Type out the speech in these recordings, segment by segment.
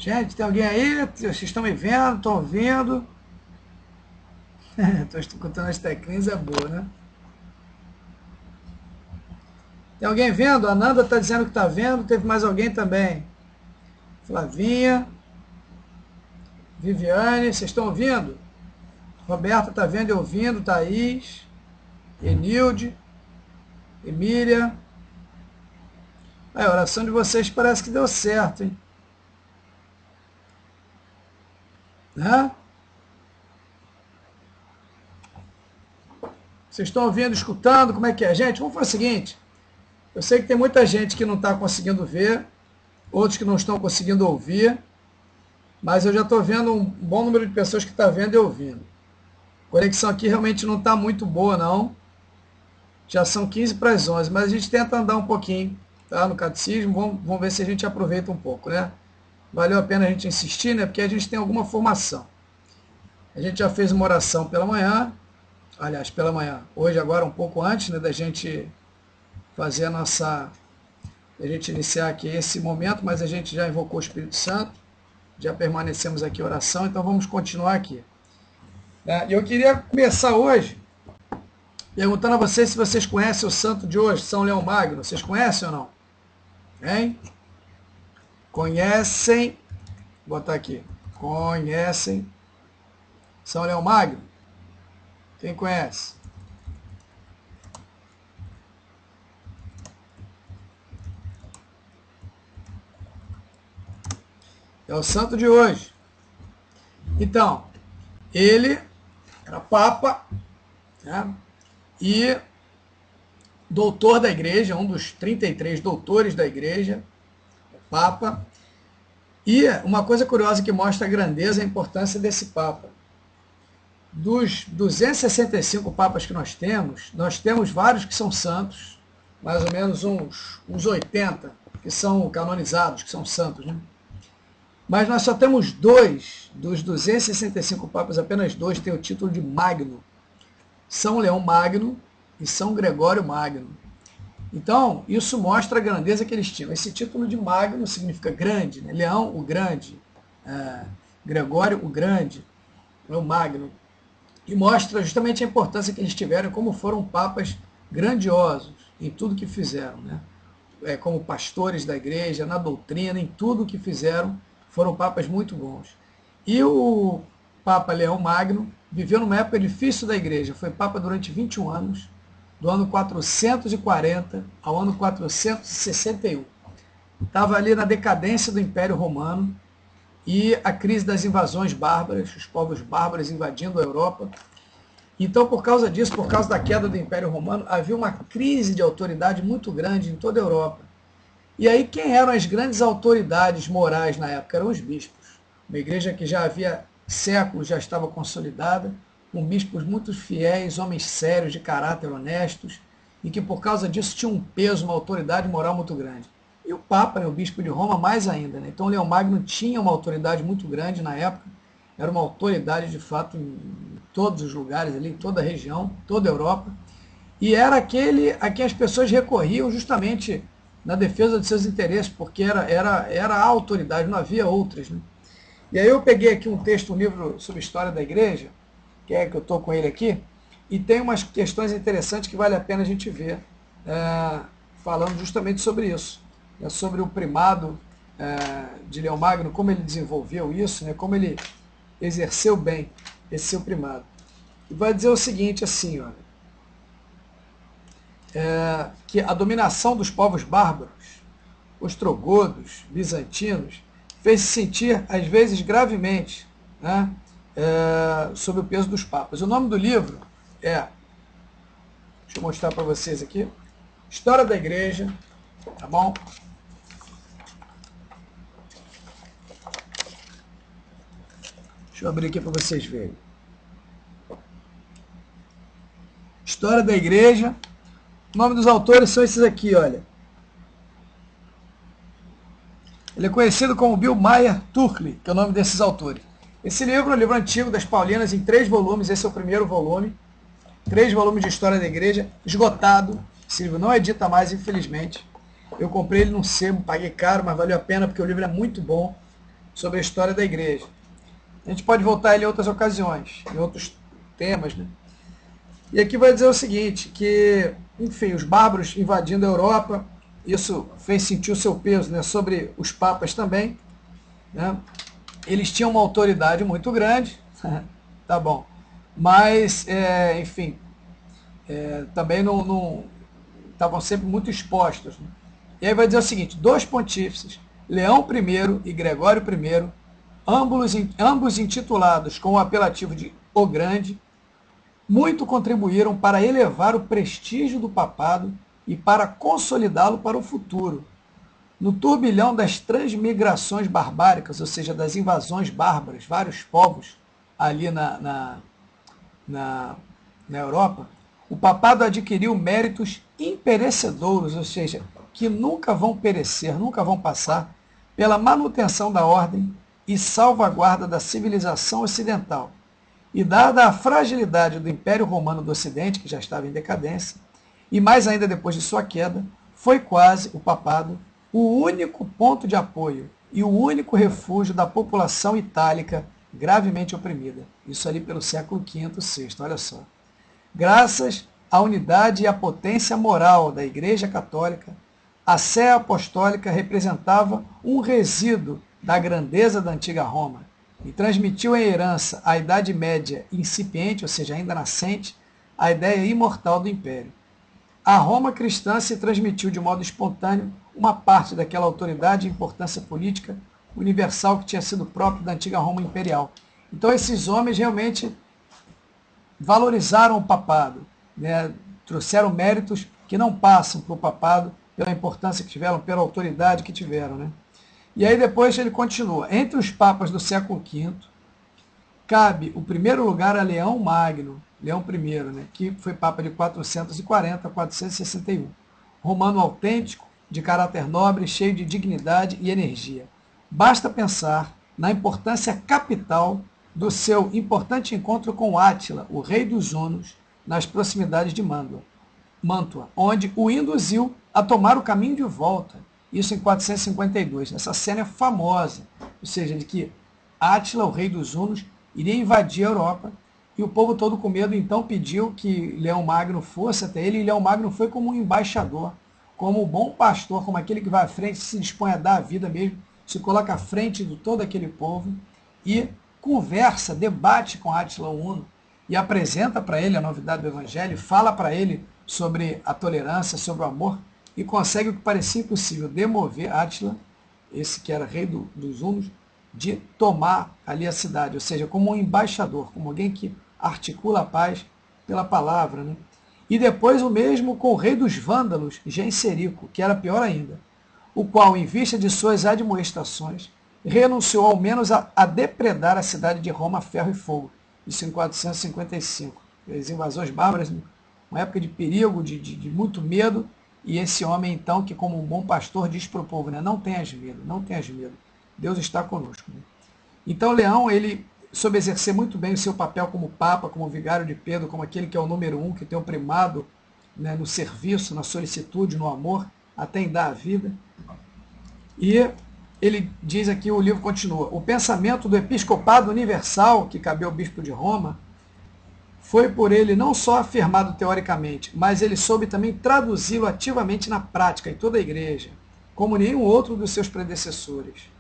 Gente, tem alguém aí? Vocês estão me vendo? Estão ouvindo? Estou escutando as teclinhas, é boa, né? Tem alguém vendo? A Nanda está dizendo que está vendo. Teve mais alguém também. Flavinha. Viviane, vocês estão ouvindo? Roberta está vendo e ouvindo. Thaís. Enilde. Emília. A oração de vocês parece que deu certo, hein? Né? Vocês estão ouvindo, escutando? Como é que é? Gente, vamos fazer o seguinte. Eu sei que tem muita gente que não está conseguindo ver, outros que não estão conseguindo ouvir, mas eu já estou vendo um bom número de pessoas que está vendo e ouvindo. A conexão aqui realmente não está muito boa, não. Já são 15 para as 11, mas a gente tenta andar um pouquinho, tá? No catecismo, vamos ver se a gente aproveita um pouco, né? Valeu a pena a gente insistir, né? Porque a gente tem alguma formação. A gente já fez uma oração pela manhã, aliás, pela manhã, hoje agora um pouco antes, né, da gente fazer a gente iniciar aqui esse momento, mas a gente já invocou o Espírito Santo, já permanecemos aqui em oração, então vamos continuar aqui. E eu queria começar hoje perguntando a vocês se vocês conhecem o santo de hoje, São Leão Magno. Vocês conhecem ou não? Hein? Conhecem? Vou botar aqui. Conhecem São Leão Magno? Quem conhece? É o santo de hoje. Então, ele era papa, né? E doutor da igreja, um dos 33 doutores da igreja, papa. E uma coisa curiosa que mostra a grandeza e a importância desse papa. Dos 265 papas que nós temos vários que são santos, mais ou menos uns 80 que são canonizados, que são santos, né? Mas nós só temos dois, dos 265 papas, apenas dois têm o título de Magno. São Leão Magno e São Gregório Magno. Então, isso mostra a grandeza que eles tinham. Esse título de Magno significa grande, né? Leão, o grande, Gregório, o grande, o Magno. E mostra justamente a importância que eles tiveram, como foram papas grandiosos em tudo que fizeram, né? Como pastores da igreja, na doutrina, em tudo que fizeram, foram papas muito bons. E o Papa Leão Magno viveu numa época difícil da igreja, foi papa durante 21 anos, do ano 440 ao ano 461. Estava ali na decadência do Império Romano e a crise das invasões bárbaras, os povos bárbaros invadindo a Europa. Então, por causa disso, por causa da queda do Império Romano, havia uma crise de autoridade muito grande em toda a Europa. E aí, quem eram as grandes autoridades morais na época? Eram os bispos. Uma igreja que já havia séculos, já estava consolidada, com bispos muito fiéis, homens sérios, de caráter honestos, e que por causa disso tinham um peso, uma autoridade moral muito grande. E o Papa, né, o bispo de Roma, mais ainda, né? Então, Leão Magno tinha uma autoridade muito grande na época, era uma autoridade de fato em todos os lugares ali, em toda a região, toda a Europa, e era aquele a quem as pessoas recorriam justamente na defesa de seus interesses, porque era a autoridade, não havia outras, né? E aí eu peguei aqui um texto, um livro sobre história da igreja, que eu estou com ele aqui, e tem umas questões interessantes que vale a pena a gente ver, falando justamente sobre isso, sobre o primado de Leão Magno, como ele desenvolveu isso, né, como ele exerceu bem esse seu primado. E vai dizer o seguinte, assim, olha, que a dominação dos povos bárbaros, ostrogodos, bizantinos, fez-se sentir, às vezes, gravemente, né, sob o peso dos papas. O nome do livro deixa eu mostrar para vocês aqui, História da Igreja, tá bom? Deixa eu abrir aqui para vocês verem. História da Igreja. O nome dos autores são esses aqui, olha. Ele é conhecido como Bill Meyer Turkle, que é o nome desses autores. Esse livro é um livro antigo das Paulinas, em 3 volumes, esse é o primeiro volume. 3 volumes de História da Igreja, esgotado. Esse livro não edita mais, infelizmente. Eu comprei ele num sebo, paguei caro, mas valeu a pena, porque o livro é muito bom. sobre a história da igreja. A gente pode voltar a ele em outras ocasiões, em outros temas, né? E aqui vai dizer o seguinte, que, enfim, os bárbaros invadindo a Europa, isso fez sentir o seu peso, né, sobre os papas também, né? Eles tinham uma autoridade muito grande, tá bom, mas, enfim, também não estavam sempre muito expostos, né? E aí vai dizer o seguinte, dois pontífices, Leão I e Gregório I, ambos intitulados com o apelativo de O Grande, muito contribuíram para elevar o prestígio do papado e para consolidá-lo para o futuro. No turbilhão das transmigrações barbáricas, ou seja, das invasões bárbaras, vários povos ali na Europa, o papado adquiriu méritos imperecedouros, ou seja, que nunca vão perecer, nunca vão passar, pela manutenção da ordem e salvaguarda da civilização ocidental. E dada a fragilidade do Império Romano do Ocidente, que já estava em decadência, e mais ainda depois de sua queda, foi quase o papado o único ponto de apoio e o único refúgio da população itálica gravemente oprimida. Isso ali pelo século V, VI, olha só. Graças à unidade e à potência moral da Igreja Católica, a Sé Apostólica representava um resíduo da grandeza da antiga Roma e transmitiu em herança à Idade Média incipiente, ou seja, ainda nascente, a ideia imortal do Império. A Roma cristã se transmitiu de modo espontâneo uma parte daquela autoridade e importância política universal que tinha sido próprio da antiga Roma imperial. Então esses homens realmente valorizaram o papado, né? Trouxeram méritos que não passam para o papado pela importância que tiveram, pela autoridade que tiveram, né? E aí depois ele continua. Entre os papas do século V, cabe o primeiro lugar a Leão Magno, Leão I, né, que foi papa de 440 a 461. Romano autêntico, de caráter nobre, cheio de dignidade e energia. Basta pensar na importância capital do seu importante encontro com Átila, o rei dos hunos, nas proximidades de Mantua, onde o induziu a tomar o caminho de volta. Isso em 452. Essa cena é famosa, ou seja, de que Átila, o rei dos hunos, iria invadir a Europa e o povo todo com medo então pediu que Leão Magno fosse até ele, e Leão Magno foi como um embaixador, como um bom pastor, como aquele que vai à frente, se dispõe a dar a vida mesmo, se coloca à frente de todo aquele povo e conversa, debate com Átila o Huno e apresenta para ele a novidade do Evangelho, fala para ele sobre a tolerância, sobre o amor, e consegue o que parecia impossível, demover Átila, esse que era rei dos hunos, de tomar ali a cidade, ou seja, como um embaixador, como alguém que articula a paz pela palavra, né? E depois o mesmo com o rei dos vândalos, Genserico, que era pior ainda, o qual, em vista de suas admoestações, renunciou ao menos a depredar a cidade de Roma a ferro e fogo, isso em 455. As invasões bárbaras, uma época de perigo, de muito medo, e esse homem, então, que como um bom pastor diz para o povo, né, não tenhas medo, não tenhas medo, Deus está conosco. Né? Então Leão, ele soube exercer muito bem o seu papel como papa, como vigário de Pedro, como aquele que é o número um, que tem o primado, né, no serviço, na solicitude, no amor, até em dar a vida. E ele diz aqui, o livro continua, o pensamento do episcopado universal, que cabia ao bispo de Roma, foi por ele não só afirmado teoricamente, mas ele soube também traduzi-lo ativamente na prática, em toda a igreja, como nenhum outro dos seus predecessores.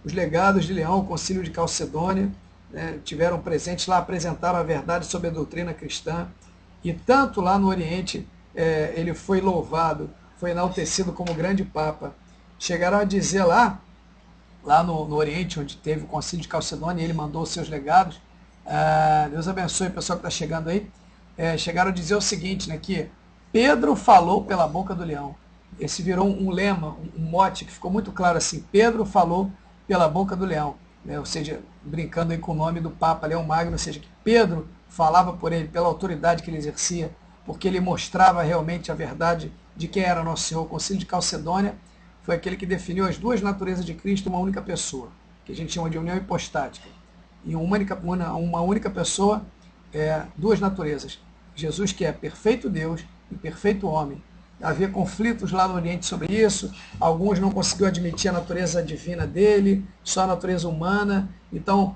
Os legados de Leão, o concílio de Calcedônia, né, tiveram presentes lá, apresentaram a verdade sobre a doutrina cristã, e tanto lá no Oriente ele foi louvado, foi enaltecido como grande papa. Chegaram a dizer lá no Oriente, onde teve o concílio de Calcedônia, ele mandou os seus legados, Deus abençoe o pessoal que está chegando aí, chegaram a dizer o seguinte, né, que Pedro falou pela boca do leão. Esse virou um lema, um mote que ficou muito claro assim, Pedro falou pela boca do leão, né, ou seja, brincando aí com o nome do Papa Leão Magno, ou seja, que Pedro falava por ele, pela autoridade que ele exercia, porque ele mostrava realmente a verdade de quem era nosso Senhor. O concílio de Calcedônia foi aquele que definiu as duas naturezas de Cristo, uma única pessoa, que a gente chama de união hipostática. E uma única pessoa, duas naturezas. Jesus, que é perfeito Deus e perfeito homem. havia conflitos lá no Oriente sobre isso, alguns não conseguiam admitir a natureza divina dele, só a natureza humana, então,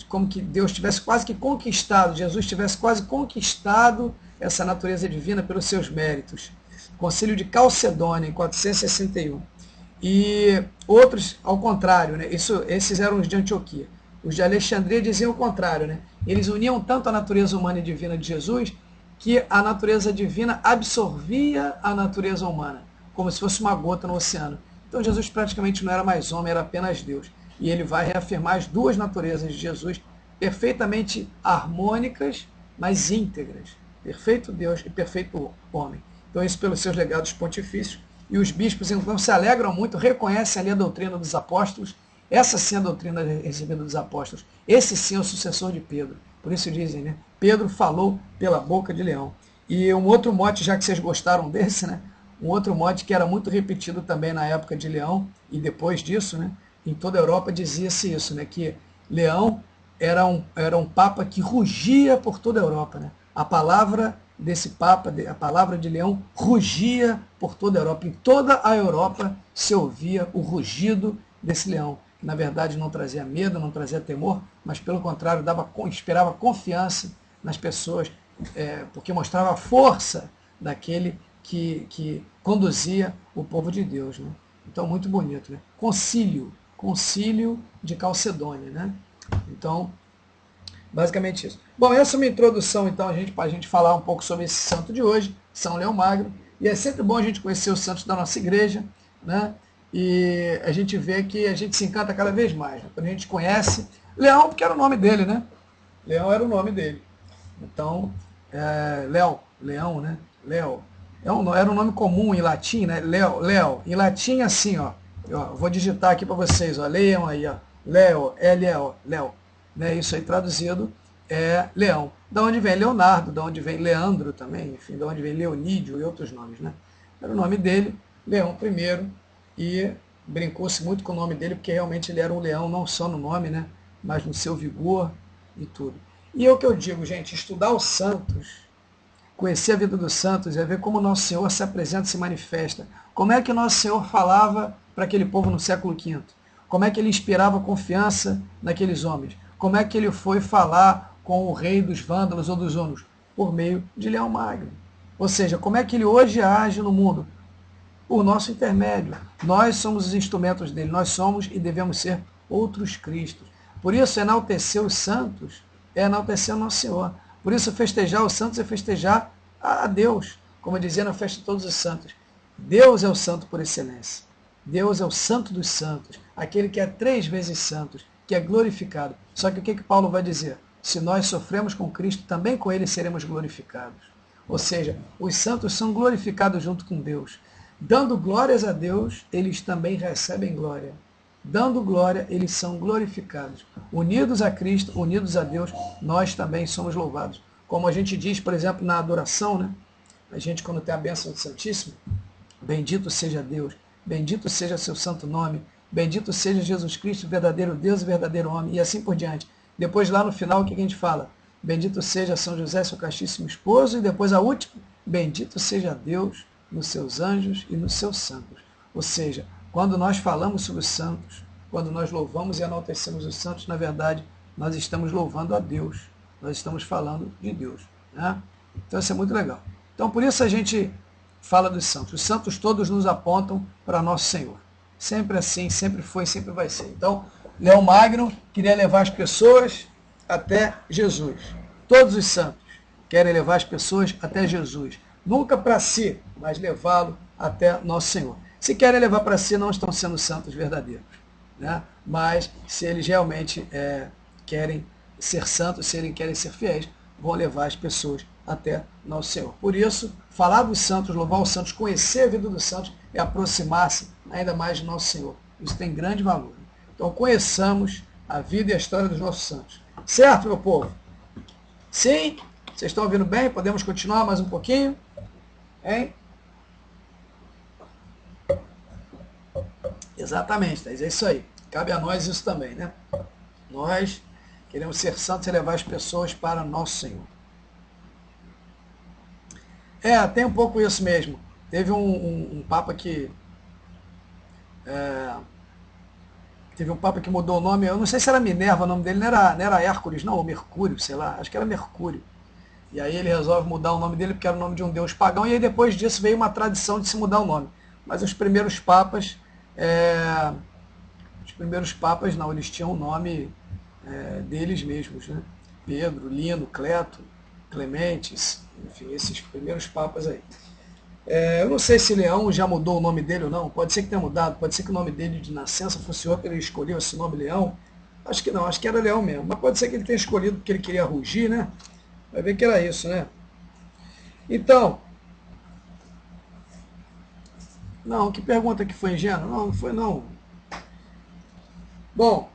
como que Deus tivesse quase que conquistado, Jesus tivesse quase conquistado essa natureza divina pelos seus méritos. Concílio de Calcedônia, em 461. E outros, ao contrário, né? Esses eram os de Antioquia. Os de Alexandria diziam o contrário, né? Eles uniam tanto a natureza humana e divina de Jesus que a natureza divina absorvia a natureza humana, como se fosse uma gota no oceano. Então Jesus praticamente não era mais homem, era apenas Deus. E ele vai reafirmar as duas naturezas de Jesus perfeitamente harmônicas, mas íntegras. Perfeito Deus e perfeito homem. Então isso pelos seus legados pontifícios. E os bispos então se alegram muito, reconhecem ali a doutrina dos apóstolos. Essa sim é a doutrina recebida dos apóstolos. Esse sim é o sucessor de Pedro. Por isso dizem, né? Pedro falou pela boca de leão. E um outro mote, já que vocês gostaram desse, né? Um outro mote que era muito repetido também na época de Leão e depois disso, né? Em toda a Europa dizia-se isso, né? Que Leão era um papa que rugia por toda a Europa, né? A palavra desse papa, a palavra de Leão, rugia por toda a Europa. Em toda a Europa se ouvia o rugido desse leão, que na verdade não trazia medo, não trazia temor, mas pelo contrário, inspirava confiança nas pessoas, porque mostrava a força daquele que conduzia o povo de Deus. Né? Então, muito bonito. Né? Concílio de Calcedônia. Né? Então, basicamente isso. Bom, essa é uma introdução, então, para a gente falar um pouco sobre esse santo de hoje, São Leão Magno. E é sempre bom a gente conhecer os santos da nossa igreja, né? E a gente vê que a gente se encanta cada vez mais. Né? Quando a gente conhece Leão, porque era o nome dele, né? Leão era o nome dele. Então, Leão, né? Léo. Era um nome comum em latim, né? Léo. Em latim, assim, ó. Eu vou digitar aqui para vocês, ó. Leiam aí, ó. Léo, L-E-O, Léo. Né? Isso aí traduzido é leão. Da onde vem Leonardo, da onde vem Leandro também, enfim, da onde vem Leonídio e outros nomes, né? Era o nome dele, Leão I, e brincou-se muito com o nome dele, porque realmente ele era um leão, não só no nome, né? Mas no seu vigor e tudo. E é o que eu digo, gente, estudar os santos, conhecer a vida dos santos, é ver como o Nosso Senhor se apresenta e se manifesta. Como é que o Nosso Senhor falava para aquele povo no século V? Como é que ele inspirava confiança naqueles homens? Como é que ele foi falar com o rei dos vândalos ou dos hunos? Por meio de Leão Magno. Ou seja, como é que ele hoje age no mundo? Por nosso intermédio. Nós somos os instrumentos dele, nós somos e devemos ser outros Cristos. Por isso, enaltecer os santos é enaltecer o Nosso Senhor. Por isso, festejar os santos é festejar a Deus, como eu dizia na festa de todos os santos. Deus é o santo por excelência. Deus é o santo dos santos, aquele que é 3 vezes santo, que é glorificado. Só que o que Paulo vai dizer? Se nós sofremos com Cristo, também com ele seremos glorificados. Ou seja, os santos são glorificados junto com Deus. Dando glórias a Deus, eles também recebem glória. Dando glória, eles são glorificados. Unidos a Cristo, unidos a Deus, nós também somos louvados. Como a gente diz, por exemplo, na adoração, né? A gente, quando tem a bênção do Santíssimo, bendito seja Deus, bendito seja seu santo nome, bendito seja Jesus Cristo, verdadeiro Deus e verdadeiro homem, e assim por diante. Depois, lá no final, o que a gente fala? Bendito seja São José, seu castíssimo esposo, e depois a última, bendito seja Deus nos seus anjos e nos seus santos. Ou seja, quando nós falamos sobre os santos, quando nós louvamos e enaltecemos os santos, na verdade, nós estamos louvando a Deus, nós estamos falando de Deus. Né? Então isso é muito legal. Então por isso a gente fala dos santos. Os santos todos nos apontam para nosso Senhor. Sempre assim, sempre foi, sempre vai ser. Então, Leão Magno queria levar as pessoas até Jesus. Todos os santos querem levar as pessoas até Jesus. Nunca para si, mas levá-lo até nosso Senhor. Se querem levar para si, não estão sendo santos verdadeiros. Né? Mas se eles realmente querem ser santos, se eles querem ser fiéis, vão levar as pessoas até nosso Senhor. Por isso, falar dos santos, louvar os santos, conhecer a vida dos santos é aproximar-se ainda mais de nosso Senhor. Isso tem grande valor. Então conheçamos a vida e a história dos nossos santos. Certo, meu povo? Sim? Vocês estão ouvindo bem? Podemos continuar mais um pouquinho? Hein? Exatamente, Thaís, é isso aí. Cabe a nós isso também, né? Nós queremos ser santos e levar as pessoas para nosso Senhor. Tem um pouco isso mesmo. Teve um Papa que... teve um Papa que mudou o nome, eu não sei se era Minerva o nome dele, não era Hércules, não, ou Mercúrio, sei lá, acho que era Mercúrio. E aí ele resolve mudar o nome dele porque era o nome de um deus pagão, e aí depois disso veio uma tradição de se mudar o nome. Mas os primeiros papas não, eles tinham o nome deles mesmos, né? Pedro, Lino, Cleto, Clementes, enfim, esses primeiros papas aí. Eu não sei se Leão já mudou o nome dele ou não, pode ser que tenha mudado, pode ser que o nome dele de nascença fosse outro, ele escolheu esse nome Leão, acho que não, acho que era Leão mesmo, mas pode ser que ele tenha escolhido porque ele queria rugir, né? Vai ver que era isso, né? Então, não, que pergunta que foi ingênua? Não, não foi não. Bom,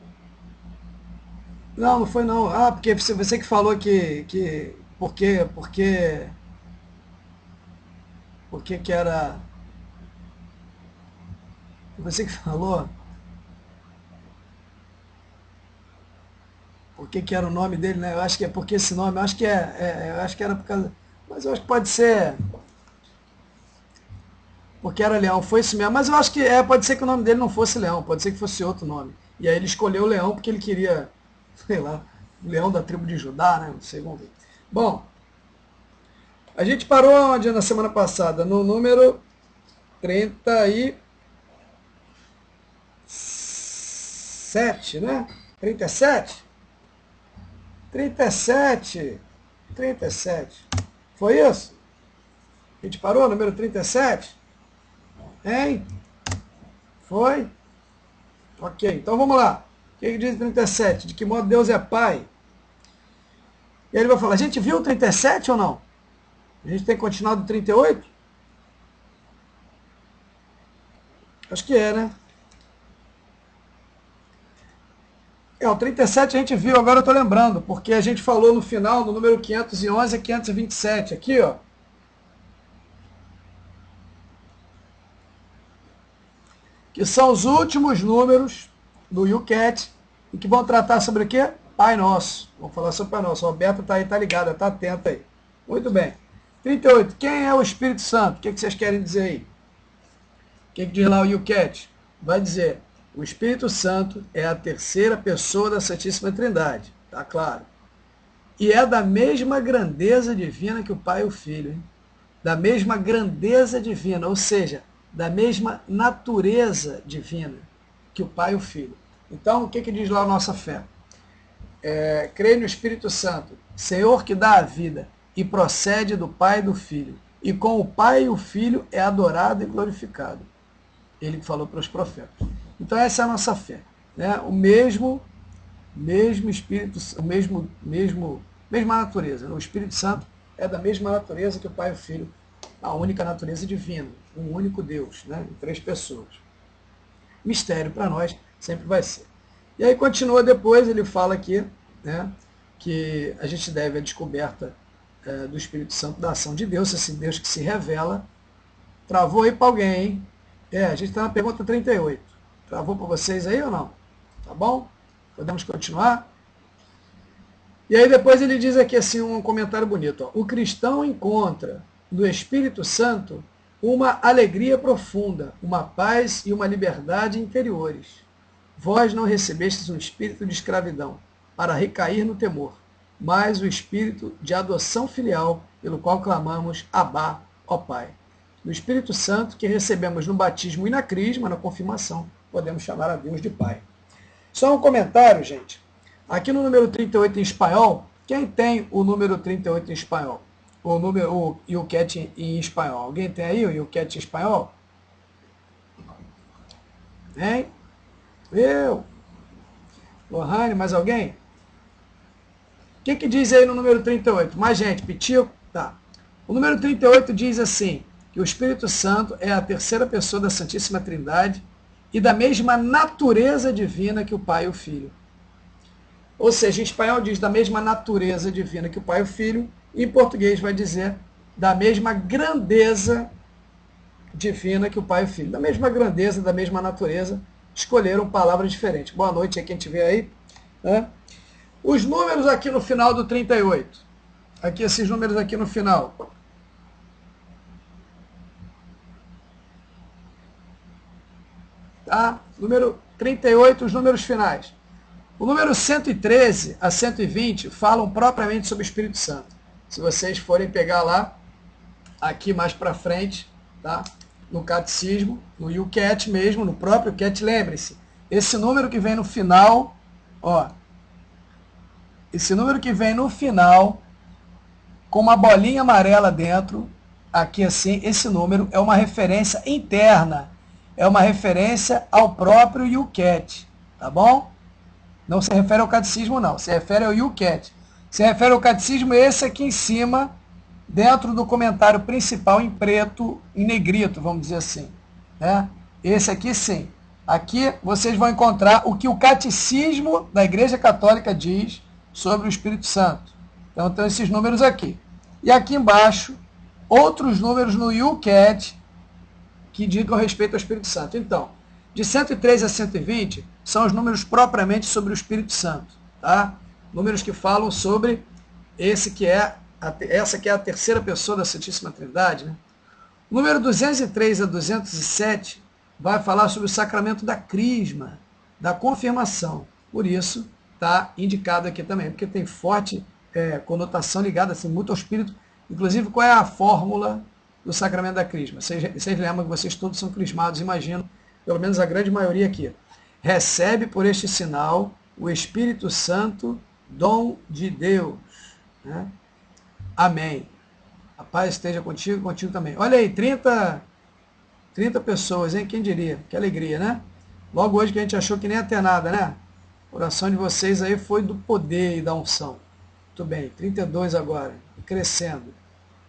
não foi não. Ah, porque você que falou que porque que era, você que falou, porque que era o nome dele, né? Eu acho que é porque esse nome, eu acho que eu acho que era por causa, mas eu acho que pode ser porque era Leão, foi isso mesmo. Mas eu acho que pode ser que o nome dele não fosse Leão, pode ser que fosse outro nome. E aí ele escolheu o Leão porque ele queria, sei lá, o Leão da tribo de Judá, né? Não sei, vamos ver. Bom, a gente parou onde na semana passada? No número 37, né? 37? 37. 37. Foi isso? A gente parou no número 37? Hein? Foi? Ok, então vamos lá. O que diz 37? De que modo Deus é Pai? E aí ele vai falar, a gente viu o 37 ou não? A gente tem continuado o 38? Acho que é, né? O 37 a gente viu, agora eu estou lembrando, porque a gente falou no final, no número 511 a 527, aqui, ó. Que são os últimos números do YouCat e que vão tratar sobre o quê? Pai Nosso. Vamos falar sobre Pai Nosso. A Roberta está aí, tá ligada, tá atenta aí. Muito bem. 38. Quem é o Espírito Santo? O que vocês querem dizer aí? O que diz lá o YouCat? Vai dizer, o Espírito Santo é a terceira pessoa da Santíssima Trindade. Tá claro. E é da mesma grandeza divina que o Pai e o Filho. Hein? Da mesma grandeza divina, ou seja, da mesma natureza divina que o Pai e o Filho. Então, o que diz lá a nossa fé? Creio no Espírito Santo, Senhor que dá a vida e procede do Pai e do Filho. E com o Pai e o Filho é adorado e glorificado. Ele que falou para os profetas. Então, essa é a nossa fé. Né? O mesmo Espírito, mesma natureza. Né? O Espírito Santo é da mesma natureza que o Pai e o Filho, a única natureza divina, um único Deus, né? Em 3 pessoas. Mistério para nós sempre vai ser. E aí continua depois, ele fala aqui, né, que a gente deve a descoberta do Espírito Santo, da ação de Deus, esse Deus que se revela. Travou aí para alguém, hein? A gente está na pergunta 38. Travou para vocês aí ou não? Tá bom? Podemos continuar? E aí depois ele diz aqui assim um comentário bonito. Ó. O cristão encontra no Espírito Santo uma alegria profunda, uma paz e uma liberdade interiores. Vós não recebestes um espírito de escravidão, para recair no temor, mas o espírito de adoção filial, pelo qual clamamos, Abá, ó Pai. No Espírito Santo, que recebemos no batismo e na crisma, na confirmação, podemos chamar a Deus de Pai. Só um comentário, gente. Aqui no número 38 em espanhol, quem tem o número 38 em espanhol? O YouCat em espanhol. Alguém tem aí o YouCat em espanhol? Hein? Eu? Lohane, mais alguém? O que diz aí no número 38? Mais gente, Pitico? Tá. O número 38 diz assim, que o Espírito Santo é a terceira pessoa da Santíssima Trindade e da mesma natureza divina que o Pai e o Filho. Ou seja, em espanhol diz da mesma natureza divina que o Pai e o Filho, e em português vai dizer da mesma grandeza divina que o Pai e o Filho. Da mesma grandeza, da mesma natureza, escolheram palavras diferentes. Boa noite a quem estiver aí. Né? Os números aqui no final do 38. Aqui, esses números aqui no final. Tá? Número 38, os números finais. O número 113 a 120 falam propriamente sobre o Espírito Santo. Se vocês forem pegar lá, aqui mais para frente, tá? No catecismo, no YouCat mesmo, no próprio CAT, lembre-se, esse número que vem no final, ó, esse número que vem no final, com uma bolinha amarela dentro, aqui assim, esse número é uma referência interna, é uma referência ao próprio YouCat, tá bom? Não se refere ao catecismo, não, se refere ao YouCat. Se refere ao catecismo, esse aqui em cima, dentro do comentário principal em preto, em negrito, vamos dizer assim. Né? Esse aqui sim. Aqui vocês vão encontrar o que o catecismo da Igreja Católica diz sobre o Espírito Santo. Então tem esses números aqui. E aqui embaixo, outros números no YouCat que digam respeito ao Espírito Santo. Então, de 103 a 120 são os números propriamente sobre o Espírito Santo. Tá? Números que falam sobre essa que é a terceira pessoa da Santíssima Trindade. Né? O número 203 a 207 vai falar sobre o sacramento da crisma, da confirmação. Por isso, está indicado aqui também, porque tem forte conotação ligada assim, muito ao Espírito. Inclusive, qual é a fórmula do sacramento da crisma? Vocês lembram que vocês todos são crismados, imagino, pelo menos a grande maioria aqui. Recebe por este sinal o Espírito Santo, dom de Deus. Né? Amém. A paz esteja contigo e contigo também. Olha aí, 30 pessoas, hein? Quem diria? Que alegria, né? Logo hoje que a gente achou que nem ia ter nada, né? A oração de vocês aí foi do poder e da unção. Muito bem, 32 agora, crescendo.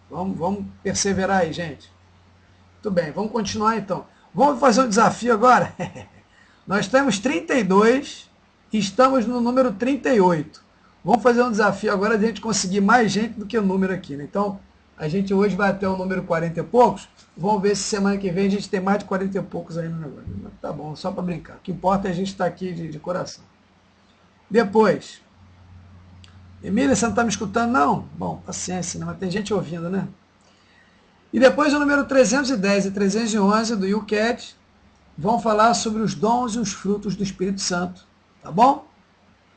Vamos perseverar aí, gente. Muito bem, vamos continuar então. Vamos fazer um desafio agora? Nós temos 32 e estamos no número 38. Vamos fazer um desafio agora de a gente conseguir mais gente do que o número aqui. Né? Então, a gente hoje vai até o número 40 e poucos. Vamos ver se semana que vem a gente tem mais de 40 e poucos aí no negócio. Tá bom, só para brincar. O que importa é a gente estar aqui de coração. Depois. Emília, você não está me escutando, não? Bom, paciência, né? Mas tem gente ouvindo, né? E depois o número 310 e 311 do YouCat vão falar sobre os dons e os frutos do Espírito Santo. Tá bom?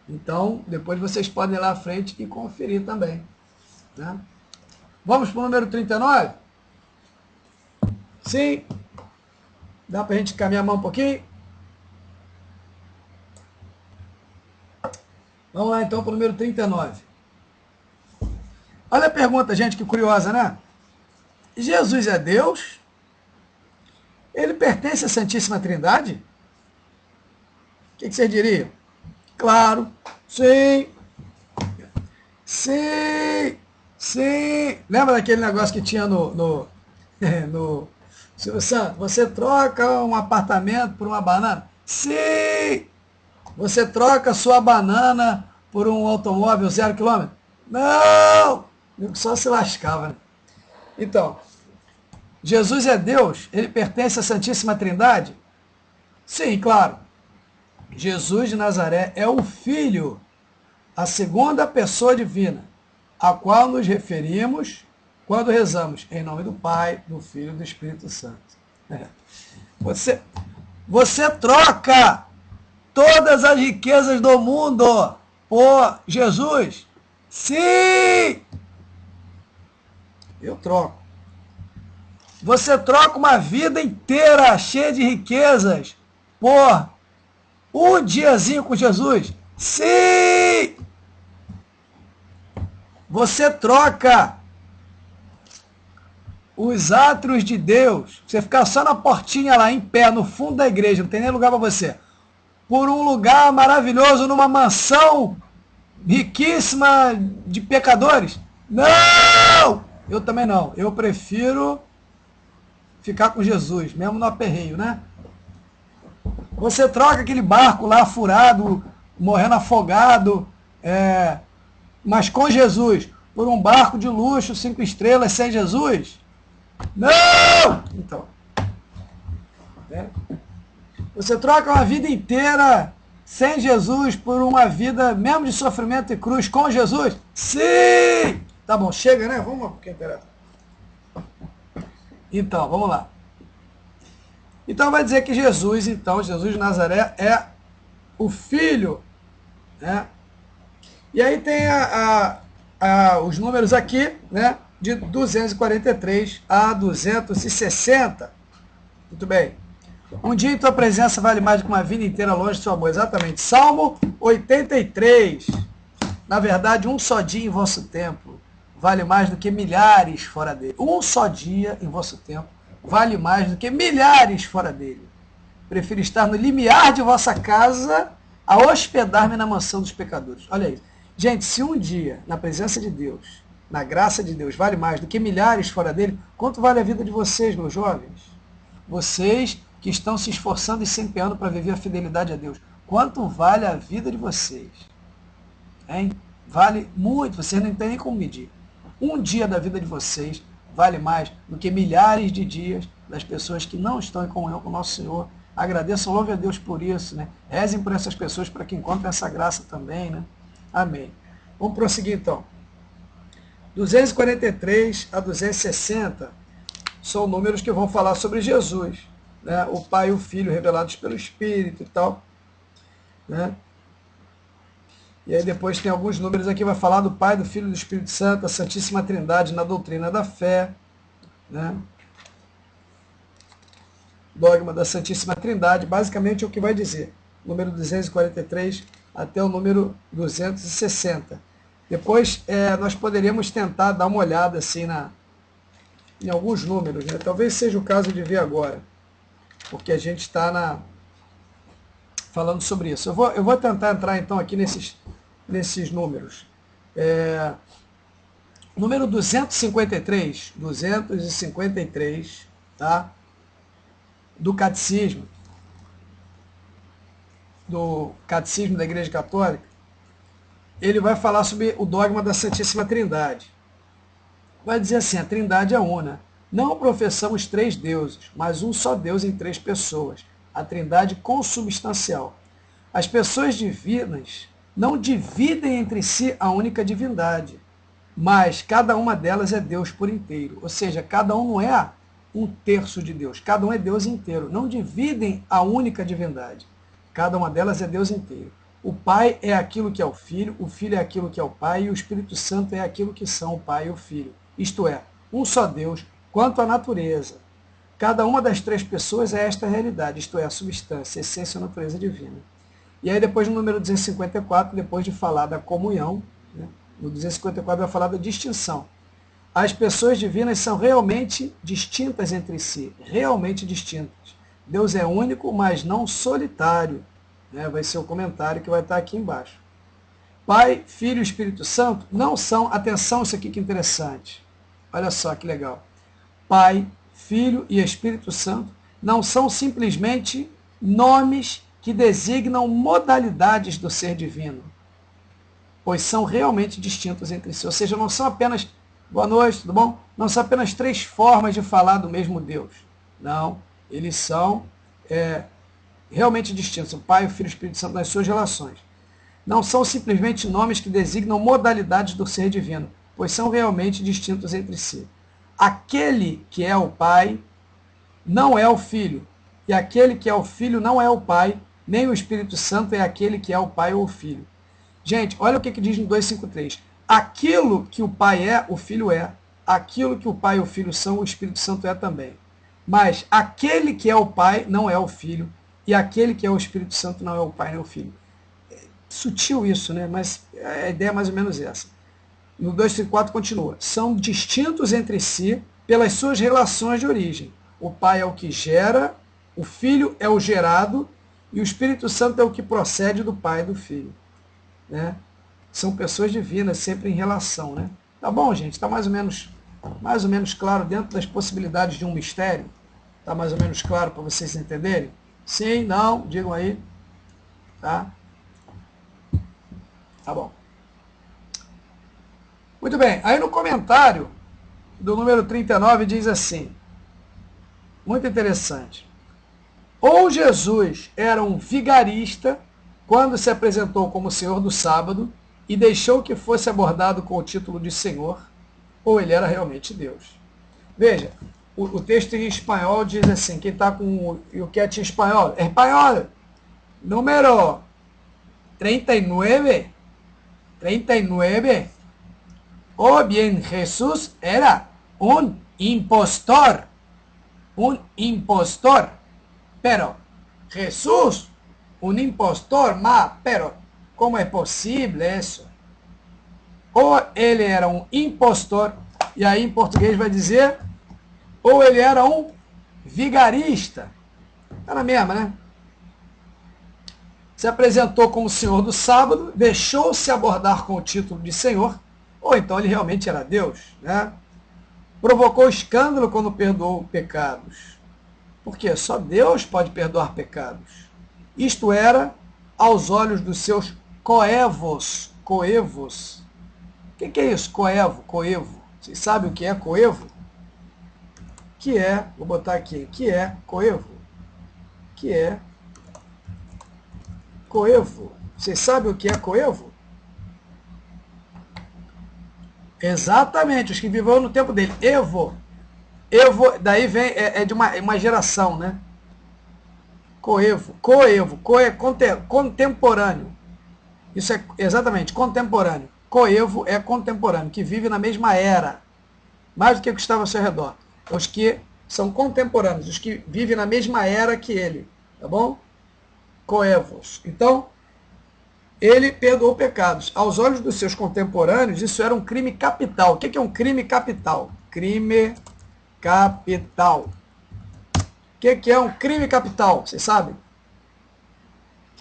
Então, depois vocês podem ir lá à frente e conferir também. Né? Vamos para o número 39? Sim? Dá para a gente caminhar a mão um pouquinho? Vamos lá então para o número 39. Olha a pergunta, gente, que curiosa, né? Jesus é Deus? Ele pertence à Santíssima Trindade? O que vocês diriam? Claro, sim, sim, sim. Lembra daquele negócio que tinha no Silvio Santos? Você troca um apartamento por uma banana? Sim! Você troca sua banana por um automóvel 0 km? Não! Só se lascava, né? Então, Jesus é Deus? Ele pertence à Santíssima Trindade? Sim, claro. Jesus de Nazaré é o Filho, a segunda pessoa divina, a qual nos referimos quando rezamos em nome do Pai, do Filho e do Espírito Santo. Você troca todas as riquezas do mundo por Jesus? Sim! Eu troco. Você troca uma vida inteira cheia de riquezas por um diazinho com Jesus? Sim! Você troca os átrios de Deus, você ficar só na portinha lá, em pé, no fundo da igreja, não tem nem lugar para você, por um lugar maravilhoso, numa mansão riquíssima de pecadores? Não! Eu também não. Eu prefiro ficar com Jesus, mesmo no aperreio, né? Você troca aquele barco lá furado, morrendo afogado, mas com Jesus, por um barco de luxo, 5 estrelas, sem Jesus? Não! Então, você troca uma vida inteira sem Jesus por uma vida mesmo de sofrimento e cruz com Jesus? Sim! Tá bom, chega, né? Vamos lá, porque interessa. Então, vamos lá. Então vai dizer que Jesus, então, Jesus de Nazaré é o Filho, né? E aí tem os números aqui, né? De 243 a 260. Muito bem. Um dia em tua presença vale mais do que uma vida inteira longe do seu amor. Exatamente. Salmo 83. Na verdade, um só dia em vosso templo vale mais do que milhares fora dele. Um só dia em vosso templo vale mais do que milhares fora dele. Prefiro estar no limiar de vossa casa a hospedar-me na mansão dos pecadores. Olha aí. Gente, se um dia, na presença de Deus, na graça de Deus, vale mais do que milhares fora dele, quanto vale a vida de vocês, meus jovens? Vocês que estão se esforçando e se empenhando para viver a fidelidade a Deus. Quanto vale a vida de vocês? Hein? Vale muito, vocês não tem nem como medir. Um dia da vida de vocês vale mais do que milhares de dias das pessoas que não estão em comunhão com o nosso Senhor. Agradeçam, louve a Deus por isso, né? Rezem por essas pessoas para que encontrem essa graça também, né? Amém. Vamos prosseguir então. 243 a 260 são números que vão falar sobre Jesus, né? O Pai e o Filho revelados pelo Espírito e tal, né? E aí depois tem alguns números aqui, vai falar do Pai, do Filho e do Espírito Santo, a Santíssima Trindade na doutrina da fé, né? Dogma da Santíssima Trindade, basicamente é o que vai dizer. Número 243 até o número 260. Depois nós poderíamos tentar dar uma olhada assim em alguns números, né? Talvez seja o caso de ver agora, porque a gente está falando sobre isso. Eu vou tentar entrar então aqui nesses números. Número 253, tá? Do Catecismo da Igreja Católica, ele vai falar sobre o dogma da Santíssima Trindade. Vai dizer assim, a Trindade é una. Não professamos três deuses, mas um só Deus em três pessoas. A Trindade consubstancial. As pessoas divinas não dividem entre si a única divindade, mas cada uma delas é Deus por inteiro. Ou seja, cada um não é um terço de Deus, cada um é Deus inteiro. Não dividem a única divindade. Cada uma delas é Deus inteiro. O Pai é aquilo que é o Filho é aquilo que é o Pai, e o Espírito Santo é aquilo que são o Pai e o Filho. Isto é, um só Deus, quanto à natureza. Cada uma das três pessoas é esta realidade, isto é, a substância, a essência e a natureza divina. E aí depois no número 254, depois de falar da comunhão, né, no 254 vai falar da distinção. As pessoas divinas são realmente distintas entre si, realmente distintas. Deus é único, mas não solitário, né? Vai ser o comentário que vai estar aqui embaixo. Pai, Filho e Espírito Santo não são, atenção, isso aqui que interessante, olha só que legal. Pai, Filho e Espírito Santo não são simplesmente nomes que designam modalidades do ser divino, pois são realmente distintos entre si. Ou seja, não são apenas, boa noite, tudo bom? Não são apenas três formas de falar do mesmo Deus. Não, eles são realmente distintos. O Pai, o Filho e o Espírito Santo nas suas relações. Não são simplesmente nomes que designam modalidades do ser divino, pois são realmente distintos entre si. Aquele que é o Pai não é o Filho, e aquele que é o Filho não é o Pai, nem o Espírito Santo é aquele que é o Pai ou o Filho. Gente, olha o que diz no 253. Aquilo que o Pai é, o Filho é. Aquilo que o Pai e o Filho são, o Espírito Santo é também. Mas aquele que é o Pai não é o Filho, e aquele que é o Espírito Santo não é o Pai nem o Filho. É sutil isso, né? Mas a ideia é mais ou menos essa. No 234 continua. São distintos entre si pelas suas relações de origem. O Pai é o que gera, o Filho é o gerado, e o Espírito Santo é o que procede do Pai e do Filho. Né? São pessoas divinas, sempre em relação. Né? Tá bom, gente? Está mais ou menos claro dentro das possibilidades de um mistério? Está mais ou menos claro para vocês entenderem? Sim, não, digam aí. Tá? Tá bom. Muito bem, aí no comentário do número 39 diz assim, muito interessante. Ou Jesus era um vigarista quando se apresentou como Senhor do sábado e deixou que fosse abordado com o título de Senhor, ou ele era realmente Deus. Veja, o texto em espanhol diz assim, quem está com o que é em espanhol? Espanhol, número 39, 39, o bien Jesús era un impostor, pero Jesús, un impostor, pero ¿cómo es posible eso? Ou ele era um impostor, e aí em português vai dizer, ou ele era um vigarista. Tá na mesma, né? Se apresentou como Senhor do sábado, deixou-se abordar com o título de Senhor, ou então ele realmente era Deus, né? Provocou escândalo quando perdoou pecados. Porque só Deus pode perdoar pecados. Isto era aos olhos dos seus coevos. O que é isso? Coevo. Vocês sabem o que é coevo? Que é, vou botar aqui, que é coevo. Que é coevo. Vocês sabem o que é coevo? Exatamente, os que viveram no tempo dele. Evo, daí vem, é de uma geração, né? Coevo é contemporâneo. Isso é exatamente, contemporâneo. Coevo é contemporâneo, que vive na mesma era, mais do que o que estava ao seu redor. Os que são contemporâneos, os que vivem na mesma era que ele, tá bom? Coevos. Então, ele perdoou pecados. Aos olhos dos seus contemporâneos, isso era um crime capital. O que é um crime capital? Crime capital. O que é um crime capital? Vocês sabem?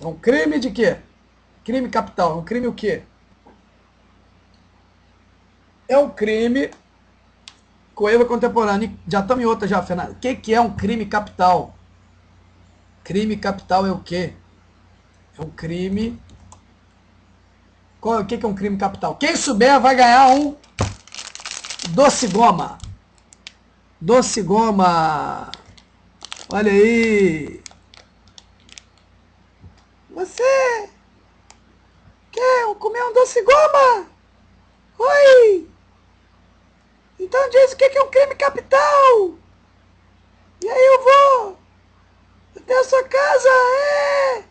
É um crime de quê? Crime capital. É um crime o quê? É um crime coevo contemporâneo. Já estamos em outra já, Fernando. O que é um crime capital? Crime capital é o quê? É um crime... O que é um crime capital? Quem souber vai ganhar um doce goma. Doce goma. Olha aí. Você quer comer um doce goma? Oi. Então diz o que é um crime capital. E aí eu vou até a sua casa.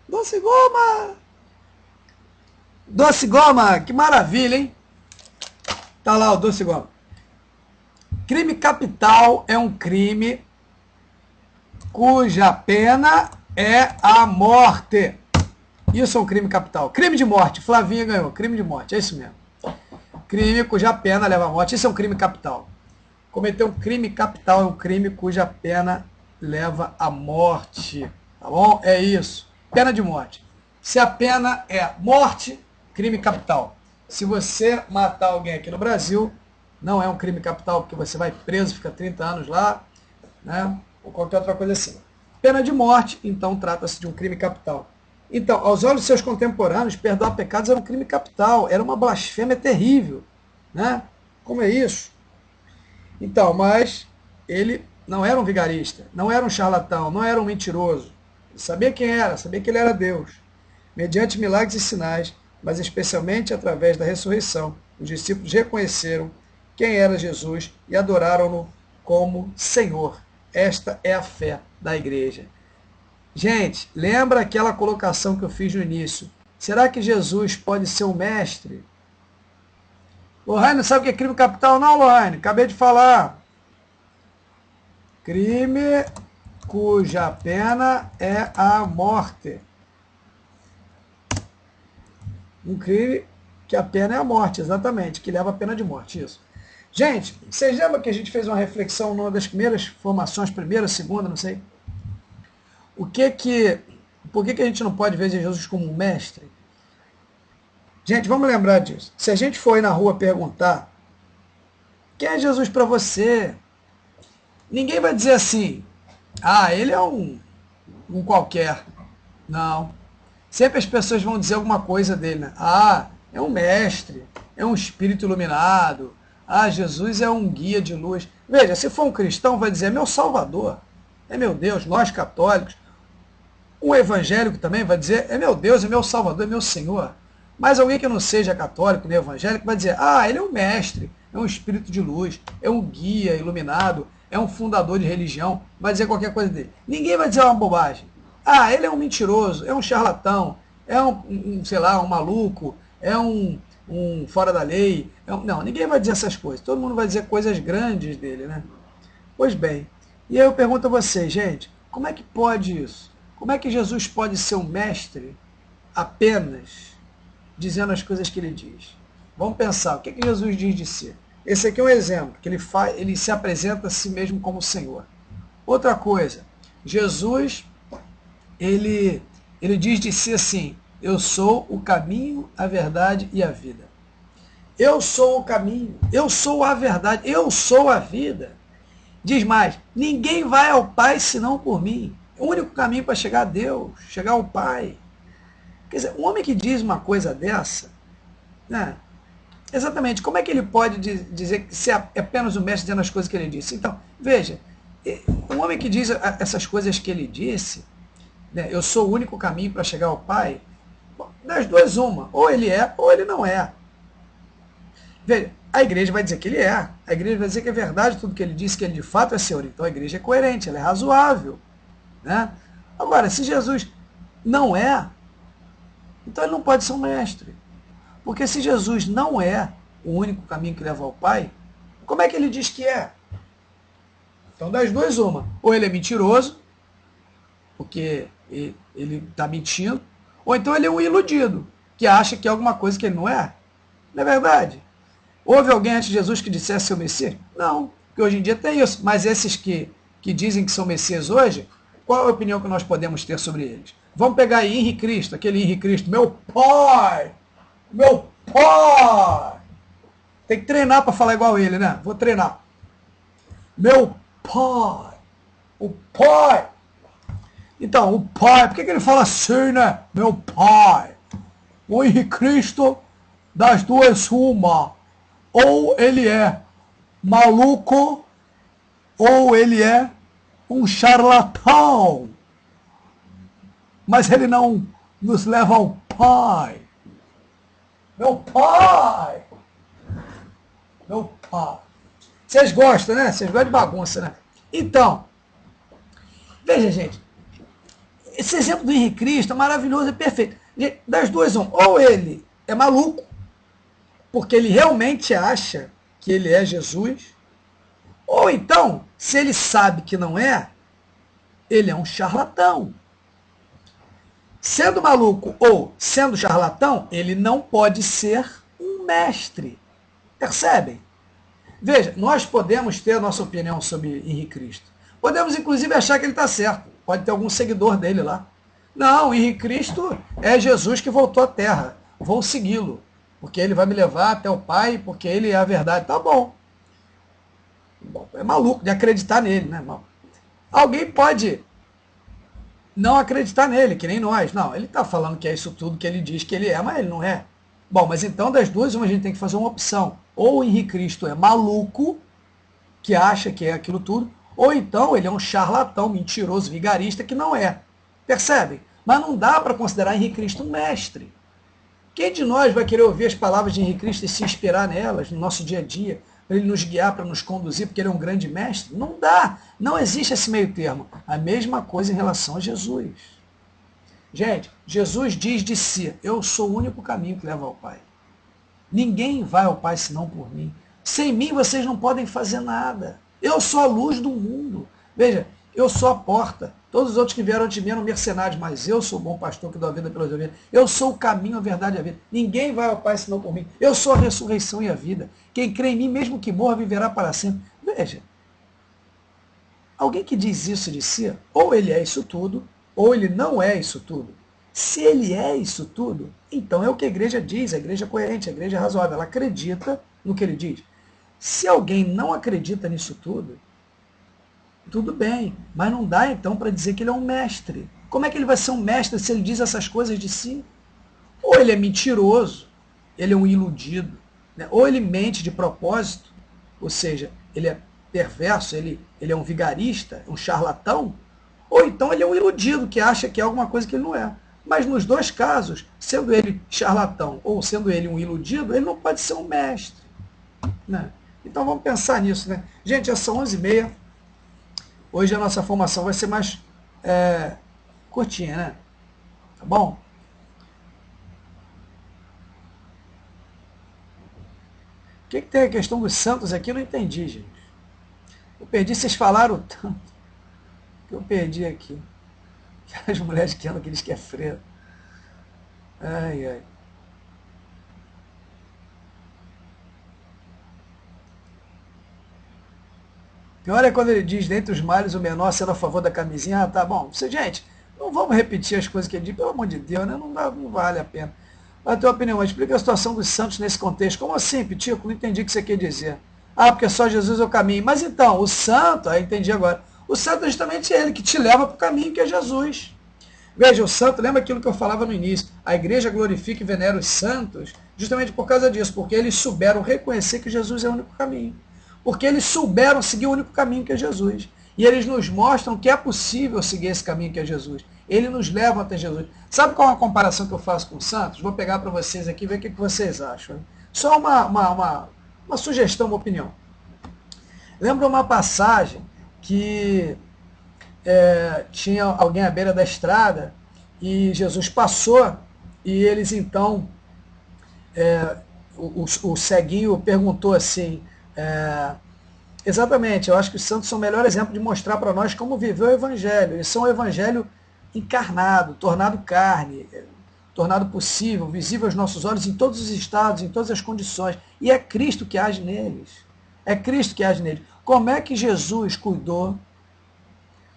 Doce goma. Doce goma, que maravilha, hein? Tá lá o doce goma. Crime capital é um crime cuja pena é a morte. Isso é um crime capital. Crime de morte, Flavinha ganhou. Crime de morte, é isso mesmo. Crime cuja pena leva à morte. Isso é um crime capital. Cometer um crime capital é um crime cuja pena leva à morte. Tá bom? É isso. Pena de morte. Se a pena é morte, crime capital. Se você matar alguém aqui no Brasil, não é um crime capital, porque você vai preso, fica 30 anos lá, né? Ou qualquer outra coisa assim. Pena de morte, então trata-se de um crime capital. Então, aos olhos de seus contemporâneos, perdoar pecados era um crime capital, era uma blasfêmia terrível, né? Como é isso? Então, mas ele não era um vigarista, não era um charlatão, não era um mentiroso. Ele sabia quem era, sabia que ele era Deus. Mediante milagres e sinais, mas especialmente através da ressurreição, os discípulos reconheceram quem era Jesus e adoraram-no como Senhor. Esta é a fé da igreja. Gente, lembra aquela colocação que eu fiz no início? Será que Jesus pode ser um mestre? Lohane, sabe o que é crime capital? Não, Lohane, acabei de falar. Crime cuja pena é a morte. Um crime que a pena é a morte, exatamente, que leva a pena de morte, isso. Gente, vocês lembram que a gente fez uma reflexão numa das primeiras formações, primeira, segunda, não sei? Por que a gente não pode ver Jesus como um mestre? Gente, vamos lembrar disso. Se a gente for aí na rua perguntar, quem é Jesus para você? Ninguém vai dizer assim, ele é um qualquer. Não. Sempre as pessoas vão dizer alguma coisa dele, né? É um mestre, é um espírito iluminado, Jesus é um guia de luz. Veja, se for um cristão, vai dizer, é meu salvador, é meu Deus, nós católicos. Um evangélico também vai dizer, é meu Deus, é meu salvador, é meu Senhor. Mas alguém que não seja católico nem evangélico vai dizer, ele é um mestre, é é um espírito de luz, é um guia iluminado, é um fundador de religião, vai dizer qualquer coisa dele. Ninguém vai dizer uma bobagem. Ah, ele é um mentiroso, é um charlatão, é sei lá, um maluco, é um fora da lei. Não, ninguém vai dizer essas coisas. Todo mundo vai dizer coisas grandes dele, né? Pois bem, e aí eu pergunto a vocês, gente, como é que pode isso? Como é que Jesus pode ser um mestre apenas dizendo as coisas que ele diz? Vamos pensar, o que Jesus diz de si? Esse aqui é um exemplo, que ele se apresenta a si mesmo como Senhor. Outra coisa, Jesus, ele diz de si assim, eu sou o caminho, a verdade e a vida. Eu sou o caminho, eu sou a verdade, eu sou a vida. Diz mais, ninguém vai ao Pai senão por mim. O único caminho para chegar a Deus, chegar ao Pai. Quer dizer, um homem que diz uma coisa dessa, né? Exatamente, como é que ele pode dizer que se é apenas o mestre dizendo as coisas que ele disse? Então, veja, um homem que diz essas coisas que ele disse, né, eu sou o único caminho para chegar ao Pai, bom, das duas uma, ou ele é ou ele não é. Veja, a igreja vai dizer que ele é, a igreja vai dizer que é verdade tudo que ele disse, que ele de fato é Senhor, então a igreja é coerente, ela é razoável. Né? Agora, se Jesus não é, então ele não pode ser um mestre. Porque se Jesus não é o único caminho que leva ao Pai, como é que ele diz que é? Então, das duas, uma. Ou ele é mentiroso, porque ele está mentindo, ou então ele é um iludido, que acha que é alguma coisa que ele não é. Não é verdade? Houve alguém antes de Jesus que dissesse ser o Messias? Não, porque hoje em dia tem isso. Mas esses que dizem que são Messias hoje, qual é a opinião que nós podemos ter sobre eles? Vamos pegar aí Henri Cristo, aquele Henri Cristo, meu pai! Meu pai! Tem que treinar para falar igual ele, né? Vou treinar. Meu pai! O pai! Então, o pai, por que ele fala assim, né? Meu pai! O Henri Cristo, das duas uma. Ou ele é maluco, ou ele é um charlatão. Mas ele não nos leva ao Pai. Meu pai! Meu pai! Vocês gostam, né? Vocês gostam de bagunça, né? Então, veja, gente, esse exemplo do Henri Cristo é maravilhoso, é perfeito. Das duas, ou ele é maluco, porque ele realmente acha que ele é Jesus, ou então, se ele sabe que não é, ele é um charlatão. Sendo maluco ou sendo charlatão, ele não pode ser um mestre. Percebem? Veja, nós podemos ter a nossa opinião sobre Henri Cristo. Podemos, inclusive, achar que ele está certo. Pode ter algum seguidor dele lá. Não, Henri Cristo é Jesus que voltou à Terra. Vou segui-lo, porque ele vai me levar até o Pai, porque ele é a verdade. Tá bom. É maluco de acreditar nele, né? Alguém pode não acreditar nele, que nem nós. Não, ele está falando que é isso tudo que ele diz que ele é, mas ele não é. Bom, mas então das duas, a gente tem que fazer uma opção. Ou o Henri Cristo é maluco, que acha que é aquilo tudo, ou então ele é um charlatão, mentiroso, vigarista, que não é. Percebem? Mas não dá para considerar Henri Cristo um mestre. Quem de nós vai querer ouvir as palavras de Henri Cristo e se inspirar nelas no nosso dia a dia, para ele nos guiar, para nos conduzir, porque ele é um grande mestre? Não dá. Não existe esse meio termo. A mesma coisa em relação a Jesus. Gente, Jesus diz de si, eu sou o único caminho que leva ao Pai. Ninguém vai ao Pai senão por mim. Sem mim vocês não podem fazer nada. Eu sou a luz do mundo. Veja, eu sou a porta. Todos os outros que vieram antes de mim eram mercenários, mas eu sou o bom pastor que dou a vida pelas ovelhas. Eu sou o caminho, a verdade e a vida. Ninguém vai ao Pai senão por mim. Eu sou a ressurreição e a vida. Quem crê em mim, mesmo que morra, viverá para sempre. Veja, alguém que diz isso de si, ou ele é isso tudo, ou ele não é isso tudo. Se ele é isso tudo, então é o que a igreja diz, a igreja é coerente, a igreja é razoável, ela acredita no que ele diz. Se alguém não acredita nisso tudo, tudo bem, mas não dá então para dizer que ele é um mestre. Como é que ele vai ser um mestre se ele diz essas coisas de si? Ou ele é mentiroso, ele é um iludido, né? Ou ele mente de propósito, ou seja, ele é perverso, ele é um vigarista, um charlatão, ou então ele é um iludido que acha que é alguma coisa que ele não é. Mas nos dois casos, sendo ele charlatão ou sendo ele um iludido, ele não pode ser um mestre. Né? Então vamos pensar nisso, né? Gente, já são 11h30. Hoje a nossa formação vai ser mais curtinha, né? Tá bom? O que tem a questão dos santos aqui? Eu não entendi, gente. Eu perdi, vocês falaram tanto que eu perdi aqui. As mulheres que andam, aqueles que é freio. Ai, ai. Pior é quando ele diz, dentre os males, o menor sendo a favor da camisinha. Ah, tá bom. Gente, não vamos repetir as coisas que ele diz, pelo amor de Deus, né? Não vale a pena. A tua opinião, explica a situação dos santos nesse contexto. Como assim, Pitico? Não entendi o que você quer dizer. Ah, porque só Jesus é o caminho. Mas então, o santo, entendi agora. O santo é justamente ele que te leva para o caminho que é Jesus. Veja, o santo, lembra aquilo que eu falava no início? A igreja glorifica e venera os santos justamente por causa disso, porque eles souberam reconhecer que Jesus é o único caminho. Porque eles souberam seguir o único caminho que é Jesus. E eles nos mostram que é possível seguir esse caminho que é Jesus. Ele nos leva até Jesus. Sabe qual é a comparação que eu faço com os santos? Vou pegar para vocês aqui e ver o que vocês acham. Só uma sugestão, uma opinião. Lembra uma passagem que tinha alguém à beira da estrada e Jesus passou e eles então, o ceguinho perguntou assim, exatamente, eu acho que os santos são o melhor exemplo de mostrar para nós como viver o evangelho. Eles são o evangelho encarnado, tornado carne, tornado possível, visível aos nossos olhos em todos os estados, em todas as condições. E é Cristo que age neles. É Cristo que age neles. Como é que Jesus cuidou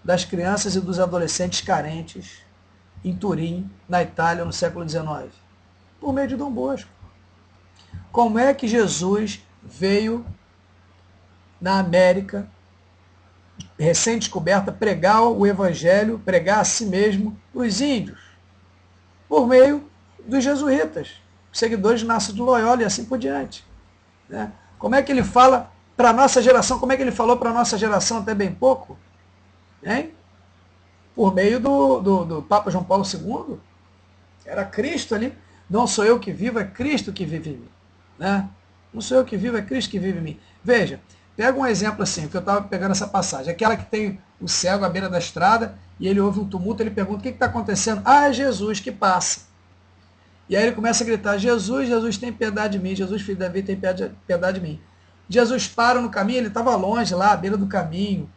das crianças e dos adolescentes carentes em Turim, na Itália, no século XIX? Por meio de Dom Bosco. Como é que Jesus veio na América, recém-descoberta, pregar o Evangelho, pregar a si mesmo para os índios? Por meio dos jesuítas, seguidores de Inácio de Loyola e assim por diante. Né? Como é que ele fala para a nossa geração? Como é que ele falou para a nossa geração até bem pouco? Hein? Por meio do Papa João Paulo II. Era Cristo ali. Não sou eu que vivo, é Cristo que vive em mim. Né? Não sou eu que vivo, é Cristo que vive em mim. Veja, pega um exemplo assim, que eu estava pegando essa passagem. Aquela que tem o cego à beira da estrada e ele ouve um tumulto, ele pergunta, o que está acontecendo? Ah, é Jesus que passa. E aí ele começa a gritar, Jesus, Jesus, tem piedade de mim. Jesus, filho de Davi, tem piedade de mim. Jesus para no caminho, ele estava longe lá, à beira do caminho,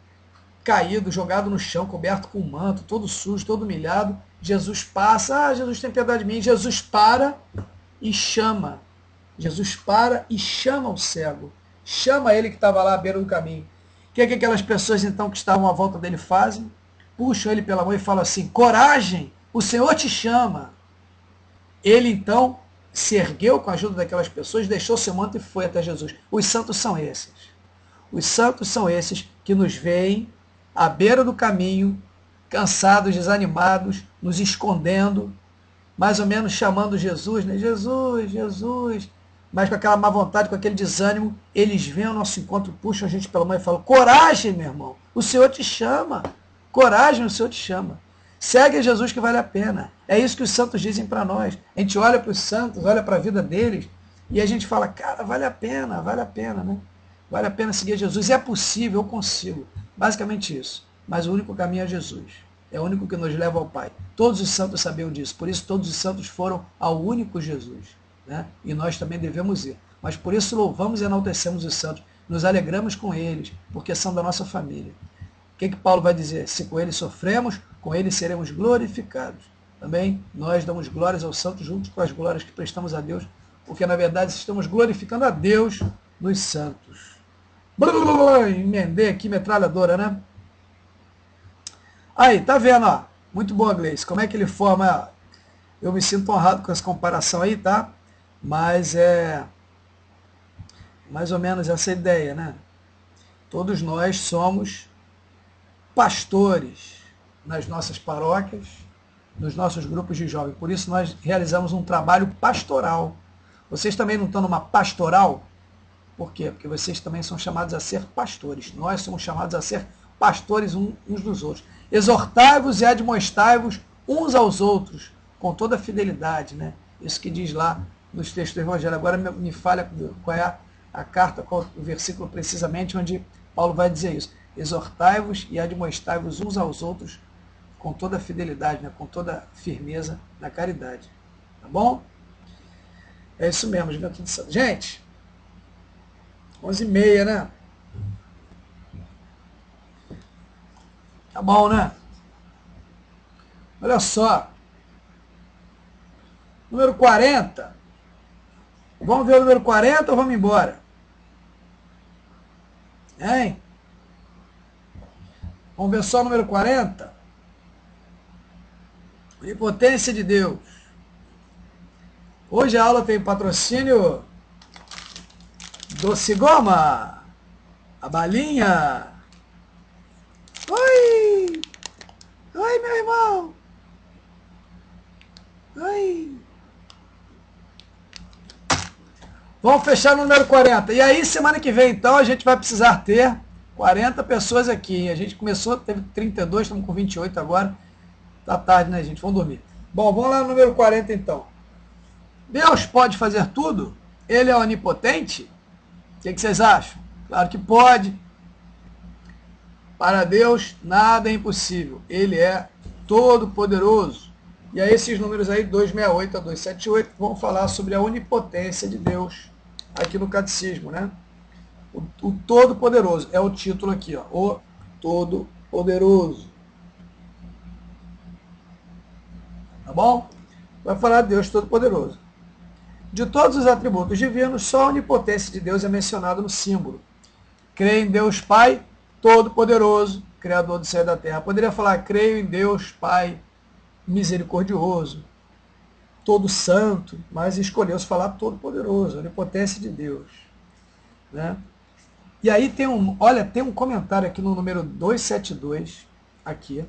caído, jogado no chão, coberto com um manto, todo sujo, todo humilhado. Jesus passa, Jesus, tem piedade de mim. Jesus para e chama. Jesus para e chama o cego. Chama ele que estava lá à beira do caminho. O que aquelas pessoas então que estavam à volta dele fazem? Puxam ele pela mão e falam assim, coragem, o Senhor te chama. Ele então se ergueu com a ajuda daquelas pessoas, deixou seu manto e foi até Jesus. Os santos são esses. Os santos são esses que nos veem à beira do caminho, cansados, desanimados, nos escondendo, mais ou menos chamando Jesus, né? Jesus, Jesus, mas com aquela má vontade, com aquele desânimo, eles vêm ao nosso encontro, puxam a gente pela mão e falam, coragem, meu irmão, o Senhor te chama, coragem, o Senhor te chama. Segue a Jesus que vale a pena. É isso que os santos dizem para nós. A gente olha para os santos, olha para a vida deles, e a gente fala, cara, vale a pena, né? Vale a pena seguir a Jesus. É possível, eu consigo. Basicamente isso. Mas o único caminho é Jesus. É o único que nos leva ao Pai. Todos os santos sabiam disso. Por isso todos os santos foram ao único Jesus. Né? E nós também devemos ir. Mas por isso louvamos e enaltecemos os santos. Nos alegramos com eles, porque são da nossa família. O que Paulo vai dizer? Se com eles sofremos, com eles seremos glorificados. Também nós damos glórias aos santos junto com as glórias que prestamos a Deus, porque na verdade estamos glorificando a Deus nos santos. Emendei aqui, metralhadora, né? Aí, tá vendo, ó? Muito boa, Gleice. Como é que ele forma... Eu me sinto honrado com essa comparação aí, tá? Mas é mais ou menos essa ideia, né? Todos nós somos pastores nas nossas paróquias, nos nossos grupos de jovens. Por isso nós realizamos um trabalho pastoral. Vocês também não estão numa pastoral? Por quê? Porque vocês também são chamados a ser pastores. Nós somos chamados a ser pastores uns dos outros. Exortai-vos e admoestai-vos uns aos outros, com toda a fidelidade, né? Isso que diz lá nos textos do Evangelho. Agora me falha qual é a carta, o versículo precisamente onde Paulo vai dizer isso. Exortai-vos e admoestai-vos uns aos outros com toda a fidelidade, né? Com toda a firmeza da caridade. Tá bom? É isso mesmo, Juventude Santa. Gente, 11h30, né? Tá bom, né? Olha só. Número 40. Vamos ver o número 40 ou vamos embora? Hein? Vamos ver só o número 40? Onipotência de Deus. Hoje a aula tem patrocínio Doce Goma, a balinha. Oi! Oi, meu irmão! Oi! Vamos fechar no número 40. E aí, semana que vem, então, a gente vai precisar ter 40 pessoas aqui. A gente começou, teve 32, estamos com 28 agora. Tá tarde, né, gente? Vamos dormir. Bom, vamos lá no número 40, então. Deus pode fazer tudo? Ele é onipotente? O que vocês acham? Claro que pode. Para Deus, nada é impossível. Ele é todo-poderoso. E aí, esses números aí, 268 a 278, vão falar sobre a onipotência de Deus aqui no Catecismo, né? O Todo-Poderoso é o título aqui, ó. O Todo-Poderoso. Tá bom? Vai falar de Deus Todo-Poderoso. De todos os atributos divinos, só a onipotência de Deus é mencionada no símbolo. Creio em Deus Pai Todo-Poderoso, Criador do céu e da terra. Poderia falar, creio em Deus Pai misericordioso, todo santo, mas escolheu-se falar todo-poderoso, onipotência de Deus. Né? E aí tem um comentário aqui no número 272, aqui,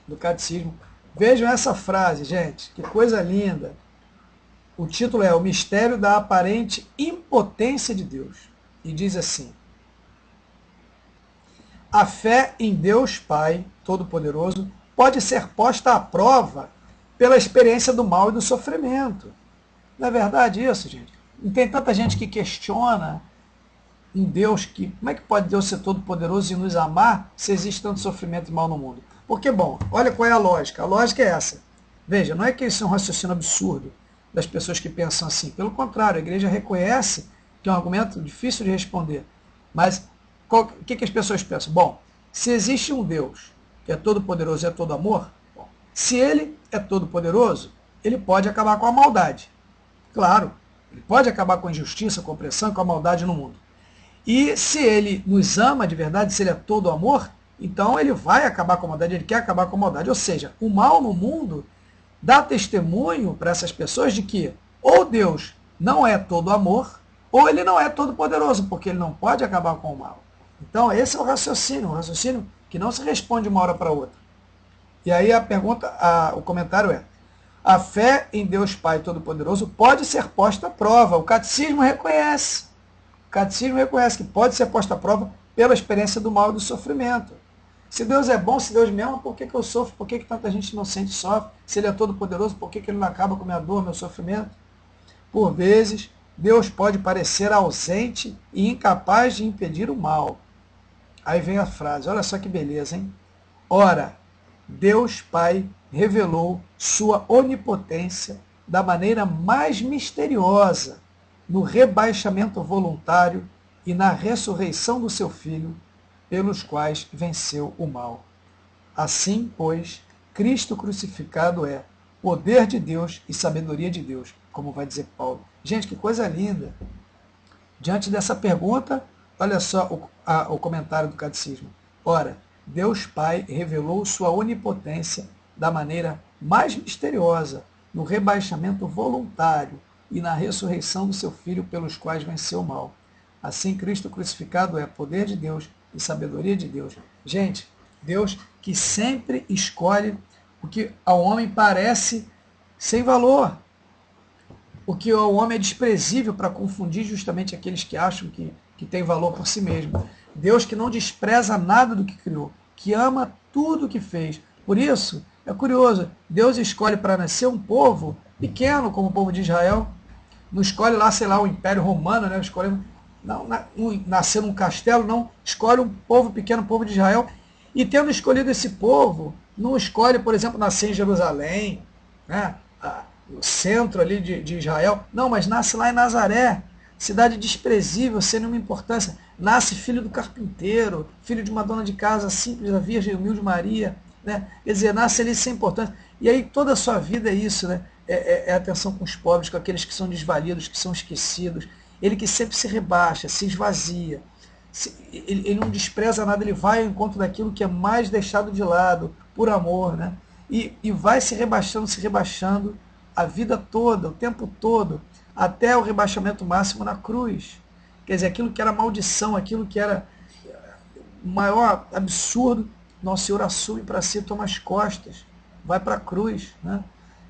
do Catecismo. Vejam essa frase, gente, que coisa linda. O título é O Mistério da Aparente Impotência de Deus. E diz assim: a fé em Deus Pai Todo-Poderoso pode ser posta à prova pela experiência do mal e do sofrimento. Não é verdade isso, gente? E tem tanta gente que questiona um Deus que... Como é que pode Deus ser todo-poderoso e nos amar se existe tanto sofrimento e mal no mundo? Porque, bom, olha qual é a lógica. A lógica é essa. Veja, não é que isso é um raciocínio absurdo das pessoas que pensam assim. Pelo contrário, a igreja reconhece que é um argumento difícil de responder. Mas o que as pessoas pensam? Bom, se existe um Deus que é todo-poderoso e é todo amor, bom, se ele é todo-poderoso, ele pode acabar com a maldade. Claro, ele pode acabar com a injustiça, com a opressão, com a maldade no mundo. E se ele nos ama de verdade, se ele é todo amor, então ele vai acabar com a maldade, ele quer acabar com a maldade. Ou seja, o mal no mundo dá testemunho para essas pessoas de que ou Deus não é todo amor, ou ele não é todo poderoso, porque ele não pode acabar com o mal. Então esse é o raciocínio que não se responde de uma hora para outra. E aí a pergunta, o comentário é: a fé em Deus Pai Todo-Poderoso pode ser posta à prova. O Catecismo reconhece. O Catecismo reconhece que pode ser posta à prova pela experiência do mal e do sofrimento. Se Deus é bom, se Deus me ama, por que eu sofro? Por que tanta gente inocente sofre? Se Ele é todo-poderoso, por que Ele não acaba com minha dor, meu sofrimento? Por vezes, Deus pode parecer ausente e incapaz de impedir o mal. Aí vem a frase, olha só que beleza, hein? Ora, Deus Pai revelou sua onipotência da maneira mais misteriosa no rebaixamento voluntário e na ressurreição do seu Filho, pelos quais venceu o mal. Assim, pois, Cristo crucificado é poder de Deus e sabedoria de Deus, como vai dizer Paulo. Gente, que coisa linda! Diante dessa pergunta, olha só o comentário do Catecismo. Ora, Deus Pai revelou sua onipotência da maneira mais misteriosa, no rebaixamento voluntário e na ressurreição do seu Filho, pelos quais venceu o mal. Assim, Cristo crucificado é poder de Deus e sabedoria de Deus. Gente, Deus que sempre escolhe o que ao homem parece sem valor. O que ao homem é desprezível para confundir justamente aqueles que acham que tem valor por si mesmo. Deus que não despreza nada do que criou, que ama tudo o que fez. Por isso, é curioso, Deus escolhe para nascer um povo pequeno, como o povo de Israel, Não escolhe lá, sei lá, o Império Romano, né? Escolhe, não, nascer num castelo, não. Escolhe um povo pequeno, povo de Israel. E tendo escolhido esse povo, não escolhe, por exemplo, nascer em Jerusalém, né? No centro ali de Israel. Não, mas nasce lá em Nazaré, cidade desprezível, sem nenhuma importância. Nasce filho do carpinteiro, filho de uma dona de casa simples, da Virgem humilde Maria, né? Quer dizer, nasce ali sem importância. E aí toda a sua vida é isso, né? É atenção com os pobres, com aqueles que são desvalidos, que são esquecidos. Ele que sempre se rebaixa, se esvazia. Ele não despreza nada, ele vai ao encontro daquilo que é mais deixado de lado, por amor, né? E vai se rebaixando a vida toda, o tempo todo, até o rebaixamento máximo na cruz. Quer dizer, aquilo que era maldição, aquilo que era o maior absurdo, Nosso Senhor assume para si, toma as costas, vai para a cruz, né?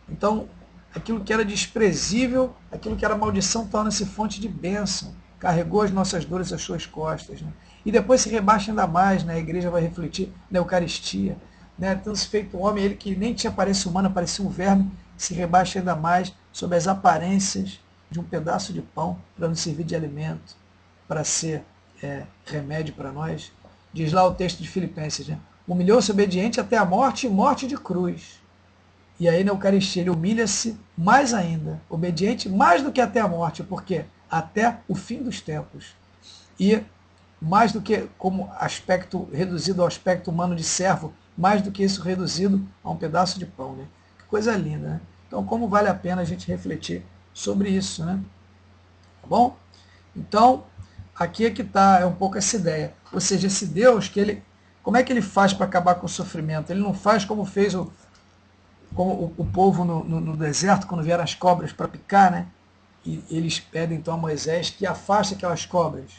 Então, aquilo que era desprezível, aquilo que era maldição, torna-se fonte de bênção. Carregou as nossas dores às suas costas, né? E depois se rebaixa ainda mais, né? A igreja vai refletir na Eucaristia, né? Tendo se feito um homem, ele que nem tinha aparência humana, parecia um verme, se rebaixa ainda mais sob as aparências de um pedaço de pão para nos servir de alimento, para ser remédio para nós. Diz lá o texto de Filipenses, né? Humilhou-se obediente até a morte e morte de cruz. E aí na Eucaristia ele humilha-se mais ainda, obediente mais do que até a morte, porque até o fim dos tempos. E mais do que como aspecto reduzido ao aspecto humano de servo, mais do que isso reduzido a um pedaço de pão, né? Que coisa linda, né? Então como vale a pena a gente refletir sobre isso, né? Tá bom? Então, aqui é que está um pouco essa ideia. Ou seja, esse Deus, como é que ele faz para acabar com o sofrimento? Ele não faz como fez como o povo no deserto, quando vieram as cobras para picar, né? E eles pedem então a Moisés que afaste aquelas cobras.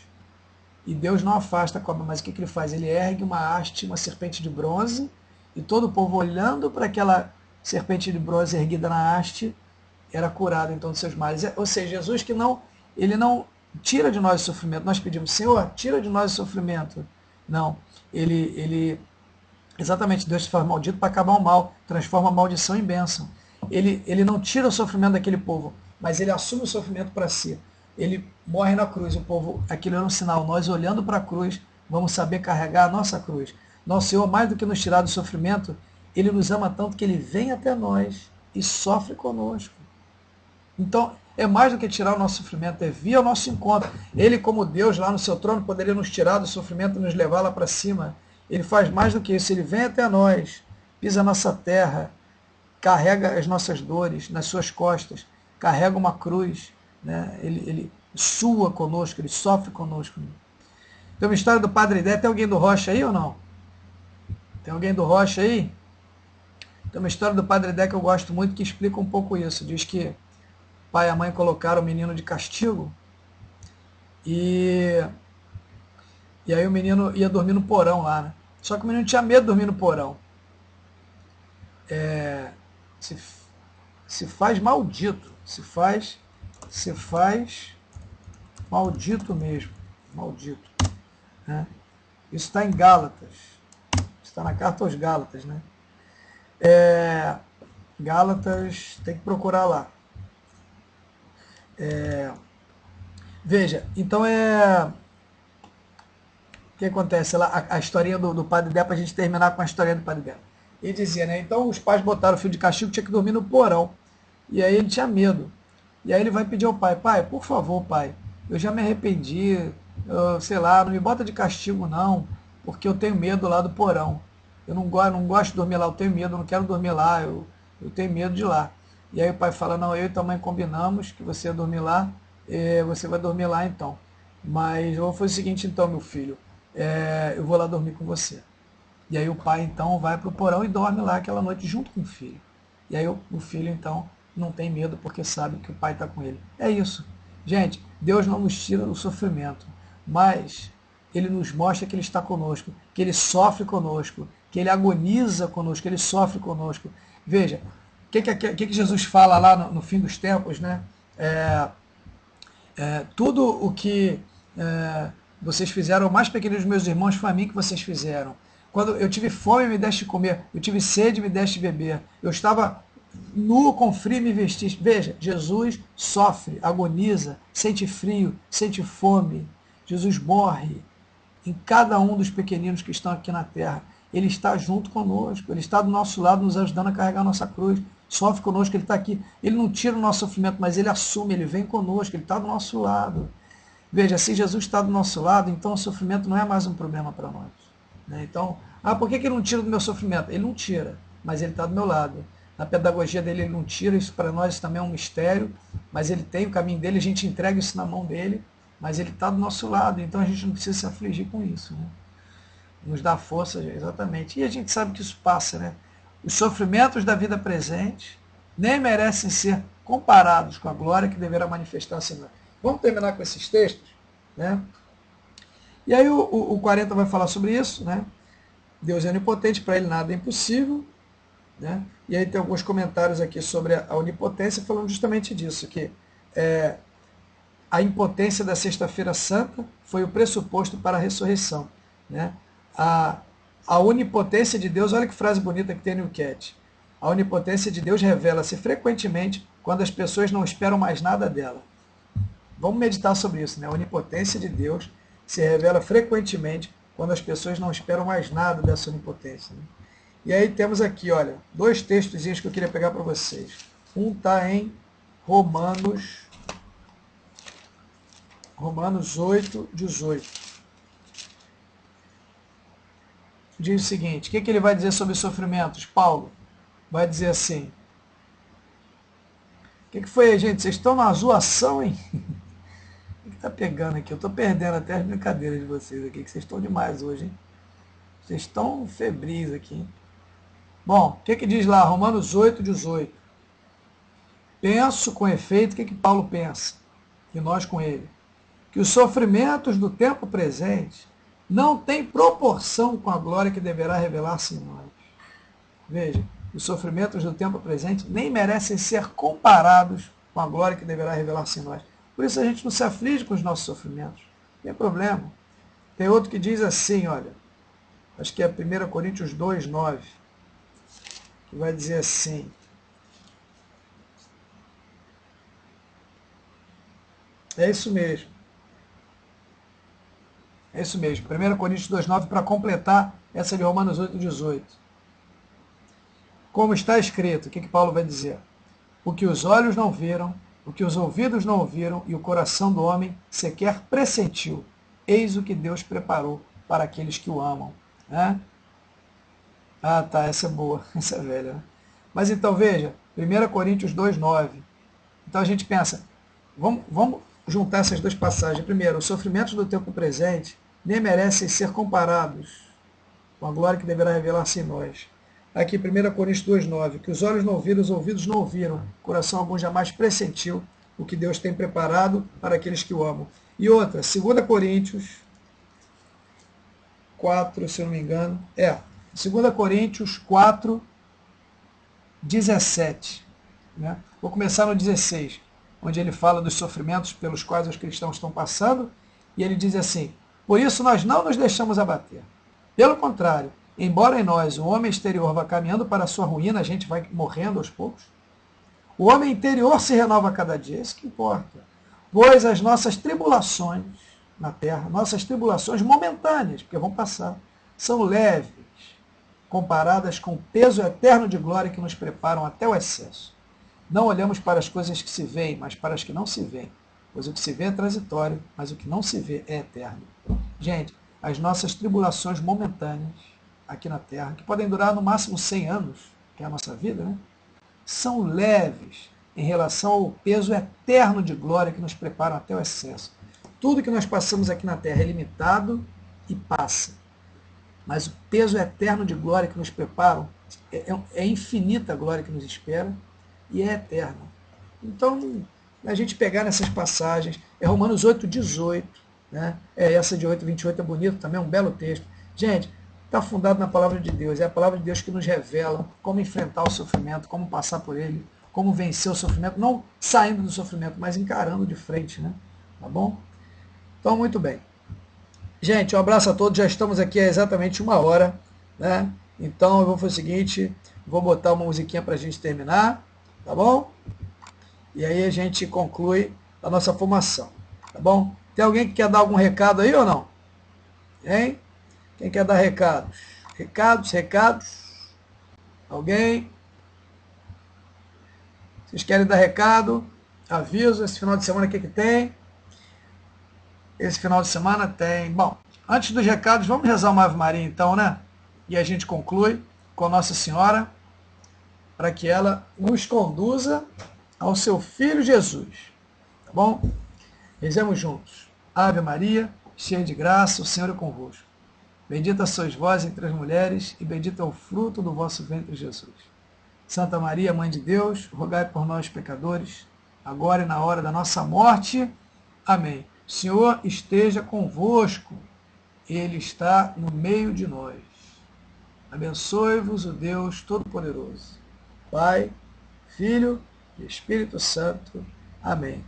E Deus não afasta a cobra, mas o que ele faz? Ele ergue uma haste, uma serpente de bronze, e todo o povo olhando para aquela serpente de bronze erguida na haste, era curado então dos seus males. Ou seja, Jesus ele não tira de nós o sofrimento. Nós pedimos, Senhor, tira de nós o sofrimento. Não, exatamente, Deus se faz maldito para acabar o mal, transforma a maldição em bênção. Ele não tira o sofrimento daquele povo, mas ele assume o sofrimento para si. Ele morre na cruz, o povo, aquilo era um sinal. Nós olhando para a cruz, vamos saber carregar a nossa cruz. Nosso Senhor, mais do que nos tirar do sofrimento, ele nos ama tanto que ele vem até nós e sofre conosco. Então, é mais do que tirar o nosso sofrimento, é vir ao nosso encontro. Ele, como Deus, lá no seu trono, poderia nos tirar do sofrimento e nos levar lá para cima. Ele faz mais do que isso, ele vem até nós, pisa a nossa terra, carrega as nossas dores nas suas costas, carrega uma cruz, né? Ele sua conosco, ele sofre conosco. Tem uma história do Padre Dé, tem alguém do Rocha aí ou não? Tem alguém do Rocha aí? Tem uma história do Padre Dé que eu gosto muito que explica um pouco isso. Diz que o pai e a mãe colocaram o menino de castigo e aí o menino ia dormir no porão lá, né? Só que o menino tinha medo de dormir no porão. Se faz maldito, se faz maldito mesmo, maldito, né? Isso está em Gálatas, está na carta aos Gálatas, né? Gálatas, tem que procurar lá. Veja, então o que acontece lá, a historinha do Padre Dé, para a gente terminar com a historinha do Padre Dé. Ele dizia, né? Então os pais botaram o filho de castigo, tinha que dormir no porão. E aí ele tinha medo. E aí ele vai pedir ao pai, pai, por favor, pai, eu já me arrependi, sei lá, não me bota de castigo não, porque eu tenho medo lá do porão. Eu não gosto de dormir lá, eu tenho medo, eu não quero dormir lá, eu tenho medo de ir lá. E aí o pai fala, não, eu e tua mãe combinamos que você ia dormir lá, você vai dormir lá então. Mas eu vou fazer o seguinte então, meu filho, eu vou lá dormir com você. E aí o pai então vai para o porão e dorme lá aquela noite junto com o filho. E aí o filho então não tem medo porque sabe que o pai está com ele. É isso. Gente, Deus não nos tira do sofrimento, mas ele nos mostra que ele está conosco, que ele sofre conosco, que ele agoniza conosco, que ele sofre conosco. Veja, o que Jesus fala lá no fim dos tempos, né? Tudo o que vocês fizeram, o mais pequeno dos meus irmãos, foi a mim que vocês fizeram. Quando eu tive fome, me deste comer. Eu tive sede, me deste beber. Eu estava nu com frio me vestiste. Veja, Jesus sofre, agoniza, sente frio, sente fome. Jesus morre em cada um dos pequeninos que estão aqui na terra. Ele está junto conosco, ele está do nosso lado, nos ajudando a carregar a nossa cruz. Sofre conosco, ele está aqui. Ele não tira o nosso sofrimento, mas ele assume, ele vem conosco, ele está do nosso lado. Veja, se Jesus está do nosso lado, então o sofrimento não é mais um problema para nós. Então, por que ele não tira do meu sofrimento? Ele não tira, mas ele está do meu lado. Na pedagogia dele, ele não tira, isso para nós também é um mistério, mas ele tem o caminho dele, a gente entrega isso na mão dele, mas ele está do nosso lado, então a gente não precisa se afligir com isso. Nos dá força, exatamente. E a gente sabe que isso passa, né? Os sofrimentos da vida presente nem merecem ser comparados com a glória que deverá manifestar-se em nós. Vamos terminar com esses textos, né? E aí o 40 vai falar sobre isso, né? Deus é onipotente, para ele nada é impossível, né? E aí tem alguns comentários aqui sobre a onipotência, falando justamente disso, que a impotência da Sexta-feira Santa foi o pressuposto para a ressurreição, né? A onipotência de Deus, olha que frase bonita que tem no Cat. A onipotência de Deus revela-se frequentemente quando as pessoas não esperam mais nada dela. Vamos meditar sobre isso, né? A onipotência de Deus se revela frequentemente quando as pessoas não esperam mais nada dessa onipotência, né? E aí temos aqui, olha, dois textos que eu queria pegar para vocês. Um está em Romanos 8, 18. Diz o seguinte, o que ele vai dizer sobre sofrimentos? Paulo vai dizer assim, o que foi aí, gente? Vocês estão na zoação, hein? O que está pegando aqui? Eu estou perdendo até as brincadeiras de vocês aqui, que vocês estão demais hoje, hein? Vocês estão febris aqui, hein? Bom, o que diz lá? Romanos 8, 18. Penso com efeito, o que Paulo pensa? E nós com ele. Que os sofrimentos do tempo presente não têm proporção com a glória que deverá revelar-se em nós. Veja, os sofrimentos do tempo presente nem merecem ser comparados com a glória que deverá revelar-se em nós. Por isso a gente não se aflige com os nossos sofrimentos. Não tem problema. Tem outro que diz assim, olha, acho que é 1 Coríntios 2, 9, que vai dizer assim, é isso mesmo. É isso mesmo. 1 Coríntios 2, 9, para completar essa de Romanos 8, 18. Como está escrito, o que Paulo vai dizer? O que os olhos não viram, o que os ouvidos não ouviram e o coração do homem sequer pressentiu. Eis o que Deus preparou para aqueles que o amam. Né? Ah, tá, essa é boa, essa é velha. Né? Mas então veja, 1 Coríntios 2, 9. Então a gente pensa, vamos juntar essas duas passagens. Primeiro, os sofrimentos do tempo presente nem merecem ser comparados com a glória que deverá revelar-se em nós. Aqui, 1 Coríntios 2, 9, que os olhos não viram, os ouvidos não ouviram, o coração algum jamais pressentiu o que Deus tem preparado para aqueles que o amam. E outra, 2 Coríntios 4, se eu não me engano, 2 Coríntios 4, 17. Né? Vou começar no 16, onde ele fala dos sofrimentos pelos quais os cristãos estão passando, e ele diz assim, por isso nós não nos deixamos abater. Pelo contrário, embora em nós o homem exterior vá caminhando para a sua ruína, a gente vai morrendo aos poucos, o homem interior se renova a cada dia, isso que importa. Pois as nossas tribulações na terra, nossas tribulações momentâneas, porque vão passar, são leves, comparadas com o peso eterno de glória que nos preparam até o excesso. Não olhamos para as coisas que se veem, mas para as que não se veem. Pois o que se vê é transitório, mas o que não se vê é eterno. Gente, as nossas tribulações momentâneas aqui na Terra, que podem durar no máximo 100 anos, que é a nossa vida, né? São leves em relação ao peso eterno de glória que nos preparam até o excesso. Tudo que nós passamos aqui na Terra é limitado e passa. Mas o peso eterno de glória que nos preparam é infinita a glória que nos espera e é eterna. Então, a gente pegar nessas passagens, é Romanos 8, 18, né? Essa de 8, 28 é bonito também, é um belo texto. Gente, está fundado na palavra de Deus, é a palavra de Deus que nos revela como enfrentar o sofrimento, como passar por ele, como vencer o sofrimento, não saindo do sofrimento, mas encarando de frente, né? Tá bom? Então, muito bem. Gente, um abraço a todos, já estamos aqui há exatamente 1 hora, né? Então eu vou fazer o seguinte, vou botar uma musiquinha para a gente terminar, tá bom? E aí a gente conclui a nossa formação, tá bom? Tem alguém que quer dar algum recado aí ou não? Hein? Quem quer dar recados? Recados? Alguém? Vocês querem dar recado? Aviso, esse final de semana o que tem? Esse final de semana tem... Bom, antes dos recados, vamos rezar uma Ave Maria então, né? E a gente conclui com Nossa Senhora, para que ela nos conduza ao seu Filho Jesus. Tá bom? Rezemos juntos. Ave Maria, cheia de graça, o Senhor é convosco. Bendita sois vós entre as mulheres, e bendito é o fruto do vosso ventre, Jesus. Santa Maria, Mãe de Deus, rogai por nós, pecadores, agora e na hora da nossa morte. Amém. O Senhor esteja convosco, Ele está no meio de nós. Abençoe-vos o Deus Todo-Poderoso, Pai, Filho e Espírito Santo. Amém.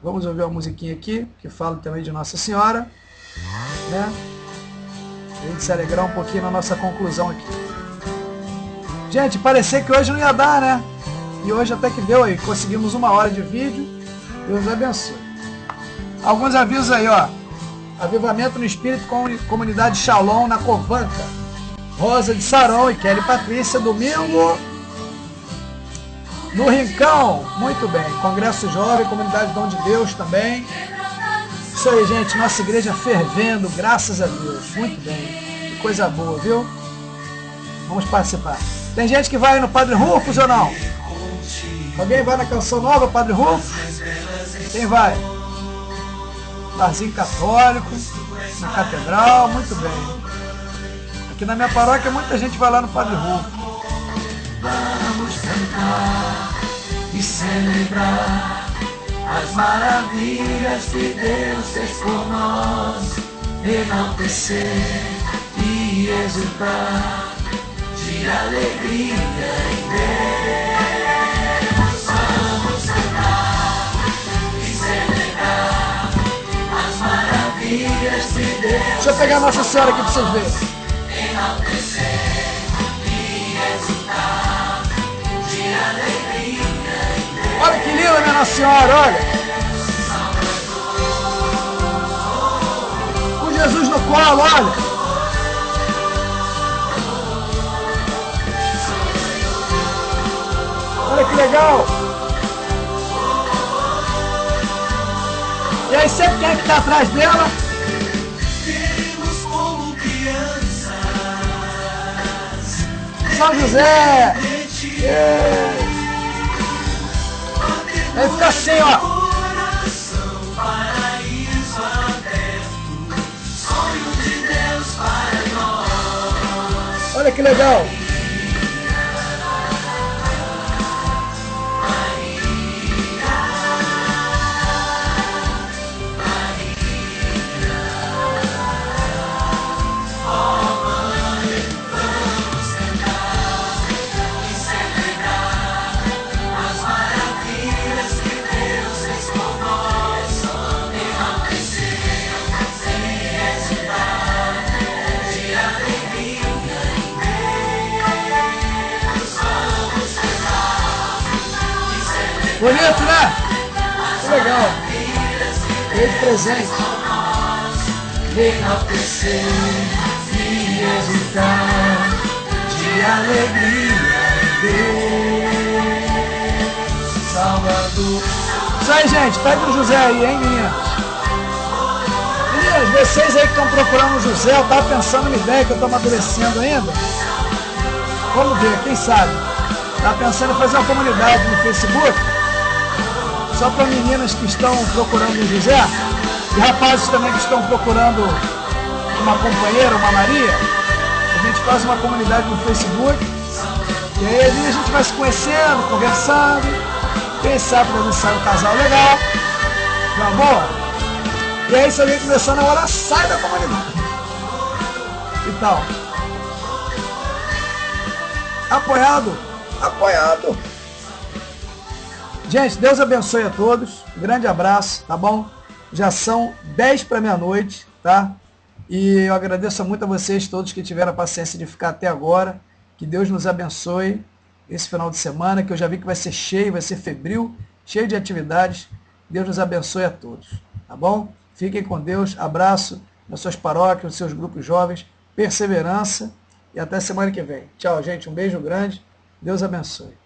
Vamos ouvir uma musiquinha aqui, que fala também de Nossa Senhora, né? A gente se alegrar um pouquinho na nossa conclusão aqui. Gente, parecia que hoje não ia dar, né? E hoje até que deu aí. Conseguimos 1 hora de vídeo. Deus abençoe. Alguns avisos aí, ó. Avivamento no Espírito com Comunidade Shalom na Covanca. Rosa de Saron e Kelly Patrícia, domingo no Rincão. Muito bem. Congresso Jovem, Comunidade Dom de Deus também. Isso aí, gente. Nossa igreja fervendo, graças a Deus. Muito bem. Que coisa boa, viu? Vamos participar. Tem gente que vai no Padre Rufus ou não? Alguém vai na Canção Nova, Padre Rufus? Quem vai? Barzinho Católico, na Catedral, muito bem. Aqui na minha paróquia muita gente vai lá no Padre Rufus. Vamos cantar e celebrar as maravilhas que Deus fez por nós, enaltecer e exultar de alegria em Deus. Vamos cantar e celebrar as maravilhas que Deus. Deixa eu pegar a Nossa Senhora aqui para vocês verem. Enaltecer e exultar de alegria em Deus. Olha que linda, minha Nossa Senhora, olha. Com Jesus no colo, olha. Olha que legal! E aí sempre quem é que está atrás dela? Queremos como crianças. São José! Aí fica assim, ó. Coração, paraíso aberto, sonho de Deus para nós. Olha que legal! Bonito, né? Que legal. Veio de presente. Enaltecer e exultar de alegria em Deus, Salvador. Isso aí, gente. Pega o José aí, hein, meninas? Meninas, vocês aí que estão procurando o José, eu estava pensando numa ideia que eu estou amadurecendo ainda. Vamos ver, quem sabe? Estava pensando em fazer uma comunidade no Facebook, só para meninas que estão procurando o José, e rapazes também que estão procurando uma companheira, uma Maria. A gente faz uma comunidade no Facebook, e aí ali a gente vai se conhecendo, conversando, quem sabe pra sair um casal legal, meu amor. E aí se alguém começar a namorar, sai da comunidade. E tal. Apoiado? Apoiado. Gente, Deus abençoe a todos. Um grande abraço, tá bom? Já são 10 para meia-noite, tá? E eu agradeço muito a vocês todos que tiveram a paciência de ficar até agora. Que Deus nos abençoe esse final de semana, que eu já vi que vai ser cheio, vai ser febril, cheio de atividades. Deus nos abençoe a todos, tá bom? Fiquem com Deus, abraço nas suas paróquias, nos seus grupos jovens, perseverança e até semana que vem. Tchau, gente, um beijo grande, Deus abençoe.